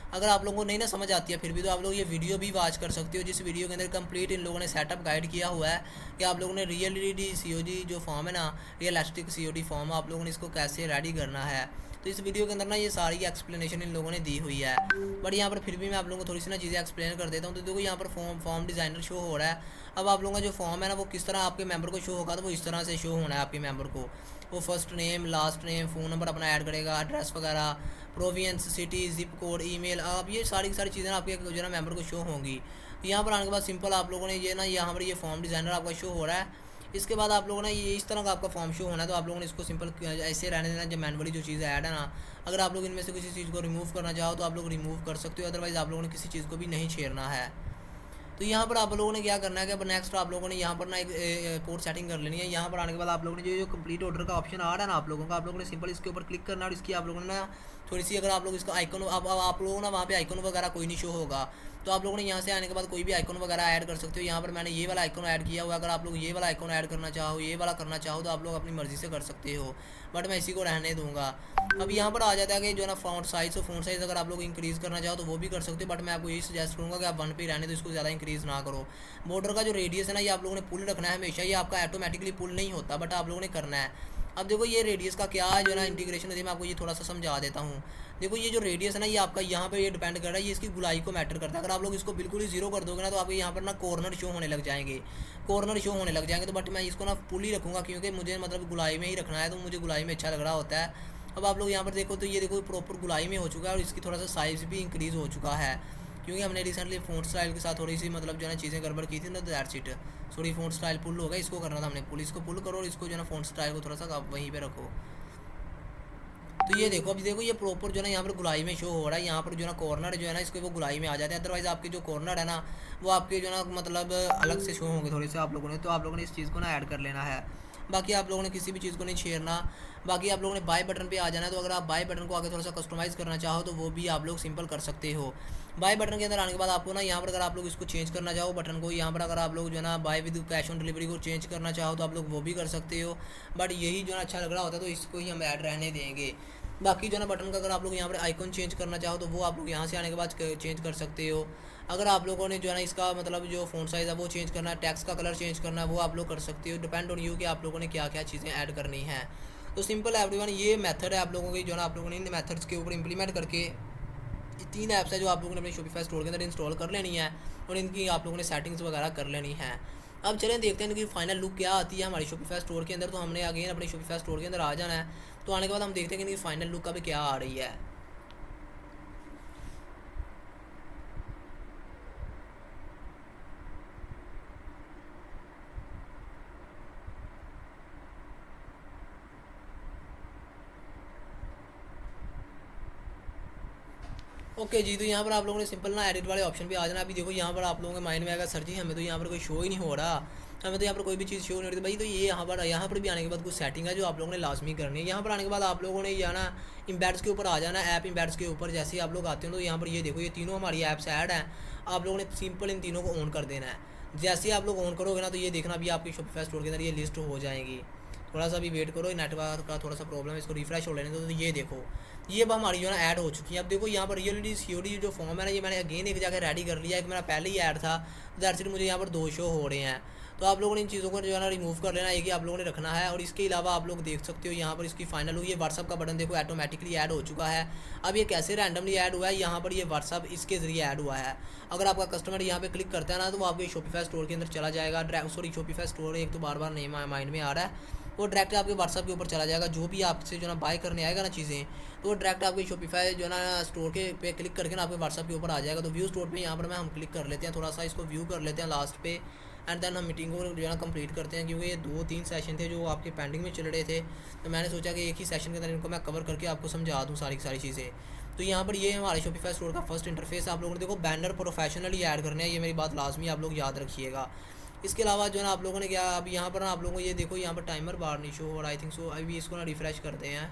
Speaker 1: अगर आप लोगों को नहीं ना समझ आती है फिर भी तो आप लोग ये वीडियो भी वॉच कर सकते हो, जिस वीडियो के अंदर कंप्लीट इन लोगों ने सेटअप गाइड किया हुआ है कि आप लोगों ने रियलिटी COD जो फॉर्म है ना, रियलिस्टिक COD फॉर्म, आप लोगों ने इसको कैसे रेडी करना है। तो इस वीडियो के अंदर ना ये सारी एक्सप्लेनेशन इन लोगों ने दी हुई है, बट यहाँ पर फिर भी मैं आप लोगों को थोड़ी सी ना चीज़ें एक्सप्लेन कर देता हूँ। तो देखो यहाँ पर फॉर्म डिज़ाइनर शो हो रहा है। अब आप लोगों का जो फॉर्म है ना वो किस तरह आपके मेंबर को शो होगा, तो वो इस तरह से शो होना है आपके मेंबर को। वो first name, last name, phone number अपना ऐड करेगा, एड्रेस वगैरह, province, city, zip code, email, अब ये सारी चीज़ें आपके जो है ना मेंबर को शो होंगी। तो यहाँ पर आने के बाद सिंपल आप लोगों ने ये ना यहाँ पर ये फॉर्म डिज़ाइनर आपका शो हो रहा है। इसके बाद आप लोगों ने ये इस तरह का आपका फॉर्म शो होना है, तो आप लोगों ने इसको सिंपल ऐसे रहने देना। जो मैनुअली जो चीज़ें ऐड है ना, अगर आप लोग इनमें से किसी चीज़ को रिमूव करना चाहो तो आप लोग रिमूव कर सकते हो, अदरवाइज़ आप लोगों ने किसी चीज़ को भी नहीं छेड़ना है। तो यहाँ पर आप लोगों ने क्या करना है कि अब नेक्स्ट आप लोगों ने यहाँ पर ना एक कोड सेटिंग कर लेनी है। यहाँ पर आने के बाद आप लोगों ने जो कंप्लीट ऑर्डर का ऑप्शन आ रहा है ना आप लोगों ने सिंपल इसके ऊपर क्लिक करना है, और इसकी आप लोगों ने ना थोड़ी सी अगर आप लोग इसका आइकन आप लोगों ना वहाँ पे आइकन वगैरह कोई नहीं शो होगा, तो आप लोगों ने यहाँ से आने के बाद कोई भी आइकन वगैरह ऐड कर सकते हो। यहाँ पर मैंने ये वाला आइकन ऐड किया हुआ है, अगर आप लोग ये वाला आइकन ऐड करना चाहो, ये वाला करना चाहो तो आप लोग अपनी मर्ज़ी से कर सकते हो, बट मैं इसी को रहने दूंगा। अब यहाँ पर आ जाता है कि जो है ना फ़ॉन्ट साइज़ अगर आप लोग इंक्रीज़ करना चाहो तो वो भी कर सकते हो, बट मैं आपको यही सजेस्ट करूँगा कि आप 1 पे रहने दो, इसको ज़्यादा इंक्रीज़ ना करो। बॉर्डर का जो रेडियस है ना ये आप लोगों ने पुल रखना है हमेशा, ये आपका ऑटोमेटिकली पुल नहीं होता, बट आप लोगों ने करना है। अब देखो ये रेडियस का क्या जो है ना इंटीग्रेशन होती है, मैं आपको ये थोड़ा सा समझा देता हूँ। देखो ये जो रेडियस है ना ये आपका यहाँ पे ये डिपेंड कर रहा है, ये इसकी गुलाई को मैटर करता है। अगर आप लोग इसको बिल्कुल ही जीरो कर दोगे ना तो आपको यहाँ पर ना कॉर्नर शो होने लग जाएंगे, तो बट मैं इसको ना फुल ही रखूँगा, क्योंकि मुझे मतलब गुलाई में ही रखना है, तो मुझे गुलाई में अच्छा लग रहा होता है। अब आप लोग यहाँ पर देखो तो ये देखो प्रॉपर गुलाई में हो चुका है, और इसकी थोड़ा सा साइज़ भी इंक्रीज़ हो चुका है, क्योंकि हमने रिसेंटली फ़ॉन्ट स्टाइल के साथ थोड़ी सी मतलब जो है ना चीज़ें गड़बड़ की थी ना, तो that's it. Sorry font style पुल हो गया, इसको करना था हमने पुल, इसको पुल करो और इसको जो है ना फ़ॉन्ट स्टाइल को थोड़ा सा वहीं पे रखो। तो ये देखो अभी देखो ये प्रॉपर जो है ना यहाँ पर गुलाई में शो हो रहा है। यहाँ पर जो है ना कॉर्नर जो है ना इसके वो गुलाई में आ जाते हैं, अदरवाइज़ आपके जो कॉर्नर है ना वो आपके जो है ना मतलब अलग से शो होंगे थोड़े से आप लोगों ने, तो आप लोगों ने इस चीज़ को ना ऐड कर लेना है। बाकी आप लोगों ने किसी भी चीज़ को नहीं छेड़ना। बाकी आप लोगों ने बाय बटन पे आ जाना है, तो अगर आप बाय बटन को आगे थोड़ा सा कस्टमाइज़ करना चाहो तो वो भी आप लोग सिंपल कर सकते हो। बाय बटन के अंदर आने के बाद आपको ना यहाँ पर अगर आप लोग इसको चेंज करना चाहो बटन को, यहाँ पर अगर आप लोग जो है ना buy with cash on delivery को चेंज करना चाहो तो आप लोग वो भी कर सकते हो, बट यही जो है अच्छा लग रहा होता है तो इसको ही हम ऐड रहने देंगे। बाकी जो है ना बटन का अगर आप लोग यहाँ पर आइकन चेंज करना चाहो तो वो आप लोग यहाँ से आने के बाद चेंज कर सकते हो। अगर आप लोगों ने जो है ना इसका मतलब जो फ़ॉन्ट साइज़ है वो चेंज करना है, टेक्स्ट का कलर चेंज करना है, वो आप लोग कर सकते हो। डिपेंड ऑन यू कि आप लोगों ने क्या क्या चीज़ें ऐड करनी है। तो सिंपल है एवरीवन, ये मेथड है आप लोगों की जो है ना आप लोगों ने इन मेथड्स के ऊपर इंप्लीमेंट करके ये 3 ऐप्स है जो आप लोगों ने अपने शॉपिफाई स्टोर के अंदर इंस्टॉल कर लेनी है और इनकी आप लोगों ने सेटिंग्स वगैरह कर लेनी है। अब चलें देखते हैं कि फाइनल लुक क्या आती है हमारी शॉपिफाई स्टोर के अंदर। तो हमने अगेन अपने शॉपिफाई स्टोर के अंदर आ जाना है। तो आने के बाद हम देखते हैं कि इनकी फाइनल लुक अभी क्या आ रही है। ओके जी, तो यहाँ पर आप लोगों ने सिंपल ना एडिट वाले ऑप्शन पे आ जाना। अभी देखो यहाँ पर आप लोगों के माइंड में आएगा सर जी हमें तो यहाँ पर कोई शो ही नहीं हो रहा, हमें तो यहाँ पर कोई भी चीज़ शो नहीं हो रही। भाई तो ये यहाँ पर भी आने के बाद कुछ सेटिंग है जो आप लोगों ने लाजमी करनी है। यहाँ पर आने के बाद आप लोगों ने जाना इम्बेड्स के ऊपर आ जाना, ऐप इम्बेड्स के ऊपर। जैसे ही आप लोग आते हो तो यहाँ पर ये देखो ये तीनों हमारी ऐप्स ऐड हैं। आप लोगों ने सिंपल इन तीनों को ऑन कर देना है। जैसे ही आप लोग ऑन करोगे ना तो ये देखना भी आपकी शॉपिफाई स्टोर के अंदर ये लिस्ट हो जाएगी। थोड़ा सा भी वेट करो, नेटवर्क का थोड़ा सा प्रॉब्लम है, इसको रिफ्रेश हो लेने दो। तो ये देखो ये अब हमारी जो है ना ऐड हो चुकी है। अब देखो यहाँ पर रियलिटी सिक्योरिटी जो फॉर्म है ना ये मैंने अगेन एक जगह रेडी कर लिया। एक मेरा पहले ही ऐड था, दैट्स इट मुझे यहाँ पर 2 शो हो रहे हैं। तो आप लोगों ने इन चीज़ों को जो है ना रिमूव कर लेना है, कि आप लोगों ने रखना है। और इसके अलावा आप लोग देख सकते हो यहाँ पर इसकी फाइनल हुई, ये व्हाट्सअप का बटन देखो ऑटोमेटिकली ऐड हो चुका है। अब ये कैसे रैंडमली ऐड हुआ है, यहाँ पर ये व्हाट्सअप इसके ज़रिए ऐड हुआ है। अगर आपका कस्टमर यहाँ पे क्लिक करता है ना तो वो आपके शॉपिफाई स्टोर के अंदर चला जाएगा। सॉरी शॉपिफाई स्टोर एक तो बार बार नेम माइंड में आ रहा है, वो डायरेक्ट आपके व्हाट्सअप के ऊपर चला जाएगा। जो भी आपसे जो ना बाय करने आएगा ना चीज़ें तो वो डायरेक्ट आपके शॉपिफाई जो है ना स्टोर के पे क्लिक करके ना आपके व्हाट्सअप के ऊपर आ जाएगा। तो व्यू स्टोर पे यहाँ पर मैं हम क्लिक कर लेते हैं, थोड़ा सा इसको व्यू कर लेते हैं लास्ट पे। एंड देन हम मीटिंग को जो है ना कंप्लीट करते हैं, क्योंकि ये 2-3 सेशन थे जो आपके पेंडिंग में चल रहे थे। तो मैंने सोचा कि एक ही सेशन के अंदर इनको मैं कवर करके आपको समझा दूँ सारी की सारी चीज़ें। तो यहाँ पर ये हमारे शॉपिफाई स्टोर का फर्स्ट इंटरफेस। आप लोगों ने देखो बैनर प्रोफेशनली ऐड करने हैं, ये मेरी बात लाजमी आप लोग याद रखिएगा। इसके अलावा जो है ना आप लोगों ने क्या अब यहाँ पर ना आप लोगों को ये देखो यहाँ पर टाइमर बार नहीं शो और आई थिंक सो अभी इसको ना रिफ्रेश करते हैं।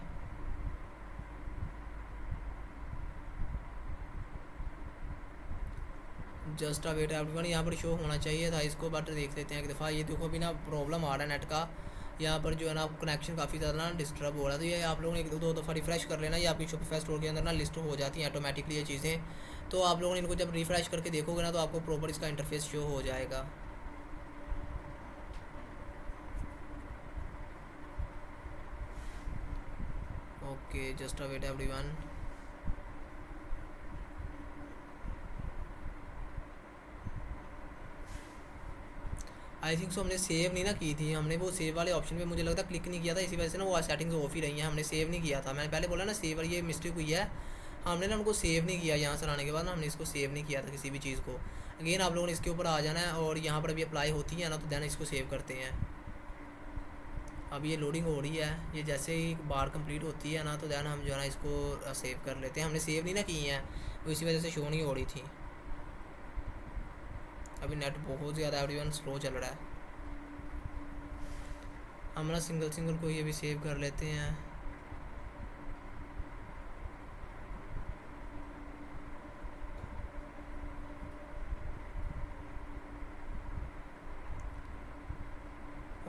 Speaker 1: जस्ट अ वेट एवरीवन, यहाँ पर शो होना चाहिए था इसको, बट देख लेते हैं एक दफ़ा। ये देखो अभी ना प्रॉब्लम आ रहा है नेट का, यहाँ पर जो है ना कनेक्शन काफ़ी ज़्यादा ना डिस्टर्ब हो रहा है। तो ये आप लोगों ने 1-2 दफ़ा रिफ्रेश कर लेना, ये आपकी शॉपिफाई स्टोर के अंदर ना लिस्ट हो जाती है ऑटोमेटिकली ये चीज़ें। तो आप लोगों ने इनको जब रिफ्रेश करके देखोगे ना तो आपको प्रॉपर इसका इंटरफेस शो हो जाएगा। Okay just a wait everyone. I think so हमने सेव नहीं ना की थी, हमने वो सेव वाले ऑप्शन पे मुझे लगता है क्लिक नहीं किया था, इसी वजह से ना वो सेटिंग्स ऑफ ही रही हैं। हमने सेव नहीं किया था, मैंने पहले बोला ना सेव, ये मिस्टेक हुई है। हमने ना उनको सेव नहीं किया, यहाँ से आने के बाद ना हमने इसको सेव नहीं किया था किसी भी चीज़ को। अगेन आप लोगों ने इसके ऊपर आ जाना है और यहाँ पर अभी अप्लाई होती है ना तो देन इसको सेव करते हैं। अब ये लोडिंग हो रही है, ये जैसे ही बार कंप्लीट होती है ना तो देन हम जो है ना इसको सेव कर लेते हैं। हमने सेव नहीं ना की हैं तो इसी वजह से शो नहीं हो रही थी। अभी नेट बहुत ज़्यादा एवरीवन स्लो चल रहा है। हम ना सिंगल सिंगल को ये भी सेव कर लेते हैं।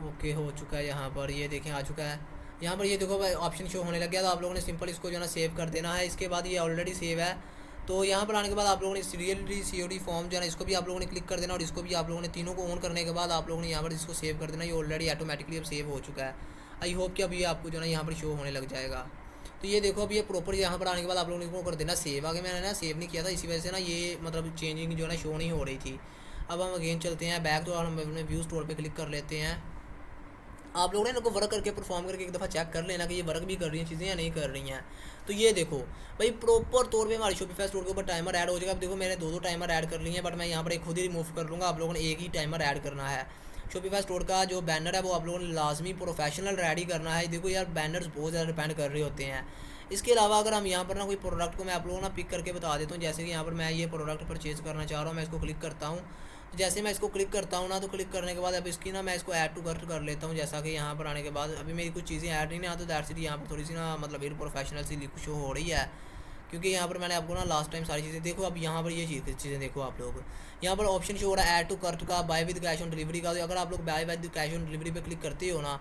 Speaker 1: ओके हो चुका है, यहाँ पर ये देखें आ चुका है। यहाँ पर ये देखो ऑप्शन शो होने लग गया। तो आप लोगों ने सिंपल इसको जो है ना सेव कर देना है। इसके बाद ये ऑलरेडी सेव है। तो यहाँ पर आने के बाद आप लोगों ने रियलिटी सीओडी फॉर्म जो है ना इसको भी आप लोगों ने क्लिक कर देना और इसको भी आप लोगों ने तीनों को ऑन करने के बाद आप लोगों ने यहाँ पर इसको सेव कर देना। ये ऑलरेडी ऑटोमेटिकली अब सेव हो चुका है। आई होप कि अभी आपको जो है ना यहाँ पर शो होने लग जाएगा। तो ये देखो अब ये प्रॉपर यहाँ पर आने के बाद आप लोगों ने कर देना सेव। आगे मैंने ना सेव नहीं किया था इसी वजह से ना ये मतलब चेंजिंग जो है ना शो नहीं हो रही थी। अब हम अगेन चलते हैं बैक, तो हम अपने व्यू स्टोर पे क्लिक कर लेते हैं। आप लोगों ने इनको वर्क करके परफॉर्म करके एक दफ़ा चेक कर लेना कि ये वर्क भी कर रही हैं चीज़ें या नहीं कर रही हैं। तो ये देखो भाई प्रॉपर तौर पे हमारी शॉपिफाई स्टोर के ऊपर टाइमर ऐड हो जाएगा। अब देखो मैंने 2 टाइमर ऐड कर लिए हैं, बट मैं यहाँ पर एक खुद ही रिमूव कर लूँगा। आप लोगों ने एक ही टाइमर ऐड करना है। शॉपिफाई स्टोर का जो बैनर है वो आप लोगों ने लाजमी प्रोफेशनल रेडी करना है। देखो यार बैनर्स बहुत ज़्यादा डिपेंड कर रहे होते हैं। इसके अलावा अगर हम यहाँ पर ना कोई प्रोडक्ट को मैं आप लोगों ना पिक करके बता देता हूँ, जैसे कि यहाँ पर मैं ये प्रोडक्ट परचेज़ करना चाह रहा हूँ, मैं इसको क्लिक करता हूँ। तो जैसे मैं इसको क्लिक करता हूँ ना तो क्लिक करने के बाद अब इसकी ना मैं इसको ऐड टू कार्ट कर लेता हूँ। जैसा कि यहाँ पर आने के बाद अभी मेरी कुछ चीज़ें ऐड नहीं ना, तो दैट्स इट यहाँ पर थोड़ी सी ना मतलब इन प्रोफेशनल सी शो हो रही है, क्योंकि यहाँ पर मैंने आपको ना लास्ट टाइम सारी चीज़ें देखो। अब यहाँ पर ये चीज़ें देखो आप लोग, यहाँ पर ऑप्शन शो हो रहा है ऐड टू कार्ट का, buy with cash on delivery का। तो अगर आप लोग buy with cash on delivery पे क्लिक करते हो ना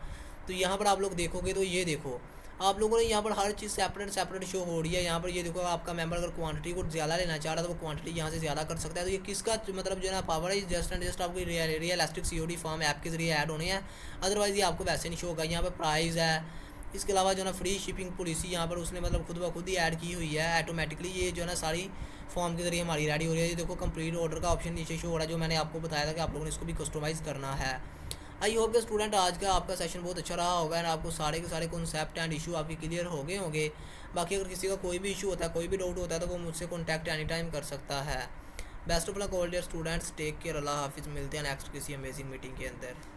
Speaker 1: तो यहाँ पर आप लोग देखोगे तो ये देखो आप लोगों ने यहाँ पर हर चीज़ सेपरेट शो हो रही है। यहाँ पर ये देखो, आपका मेंबर अगर क्वांटिटी को ज़्यादा लेना चाह रहा है तो वो क्वांटिटी यहाँ से ज़्यादा कर सकता है। तो ये किसका मतलब जो है ना पावर है, जस्ट एंड जस्ट आपको रियलिस्टिक COD फॉर्म ऐप के जरिए ऐड होने हैं, अदरवाइज़ ये आपको वैसे नहीं शो होगा। यहाँ पर प्राइस है, इसके अलावा जो है ना फ्री शिपिंग पॉलिसी यहाँ पर उसने मतलब खुद ब खुद ही ऐड की हुई है ऑटोमेटिकली। ये जो है ना सारी फॉर्म के जरिए हमारी रेडी हो रही है। ये देखो कंप्लीट ऑर्डर का ऑप्शन नीचे शो हो रहा है, जो मैंने आपको बताया था कि आप लोगों ने इसको भी कस्टमाइज़ करना है। आई होप के स्टूडेंट आज का आपका सेशन बहुत अच्छा रहा होगा एंड आपको सारे के सारे कॉन्सेप्ट एंड इशू आपके क्लियर हो गए होंगे। बाकी अगर किसी का कोई भी इशू होता है, कोई भी डाउट होता है, तो वो मुझसे कॉन्टैक्ट एनी टाइम कर सकता है। Best of luck all dear students, take care, अल्लाह हाफिज़। मिलते हैं नेक्स्ट किसी अमेजिंग मीटिंग के अंदर।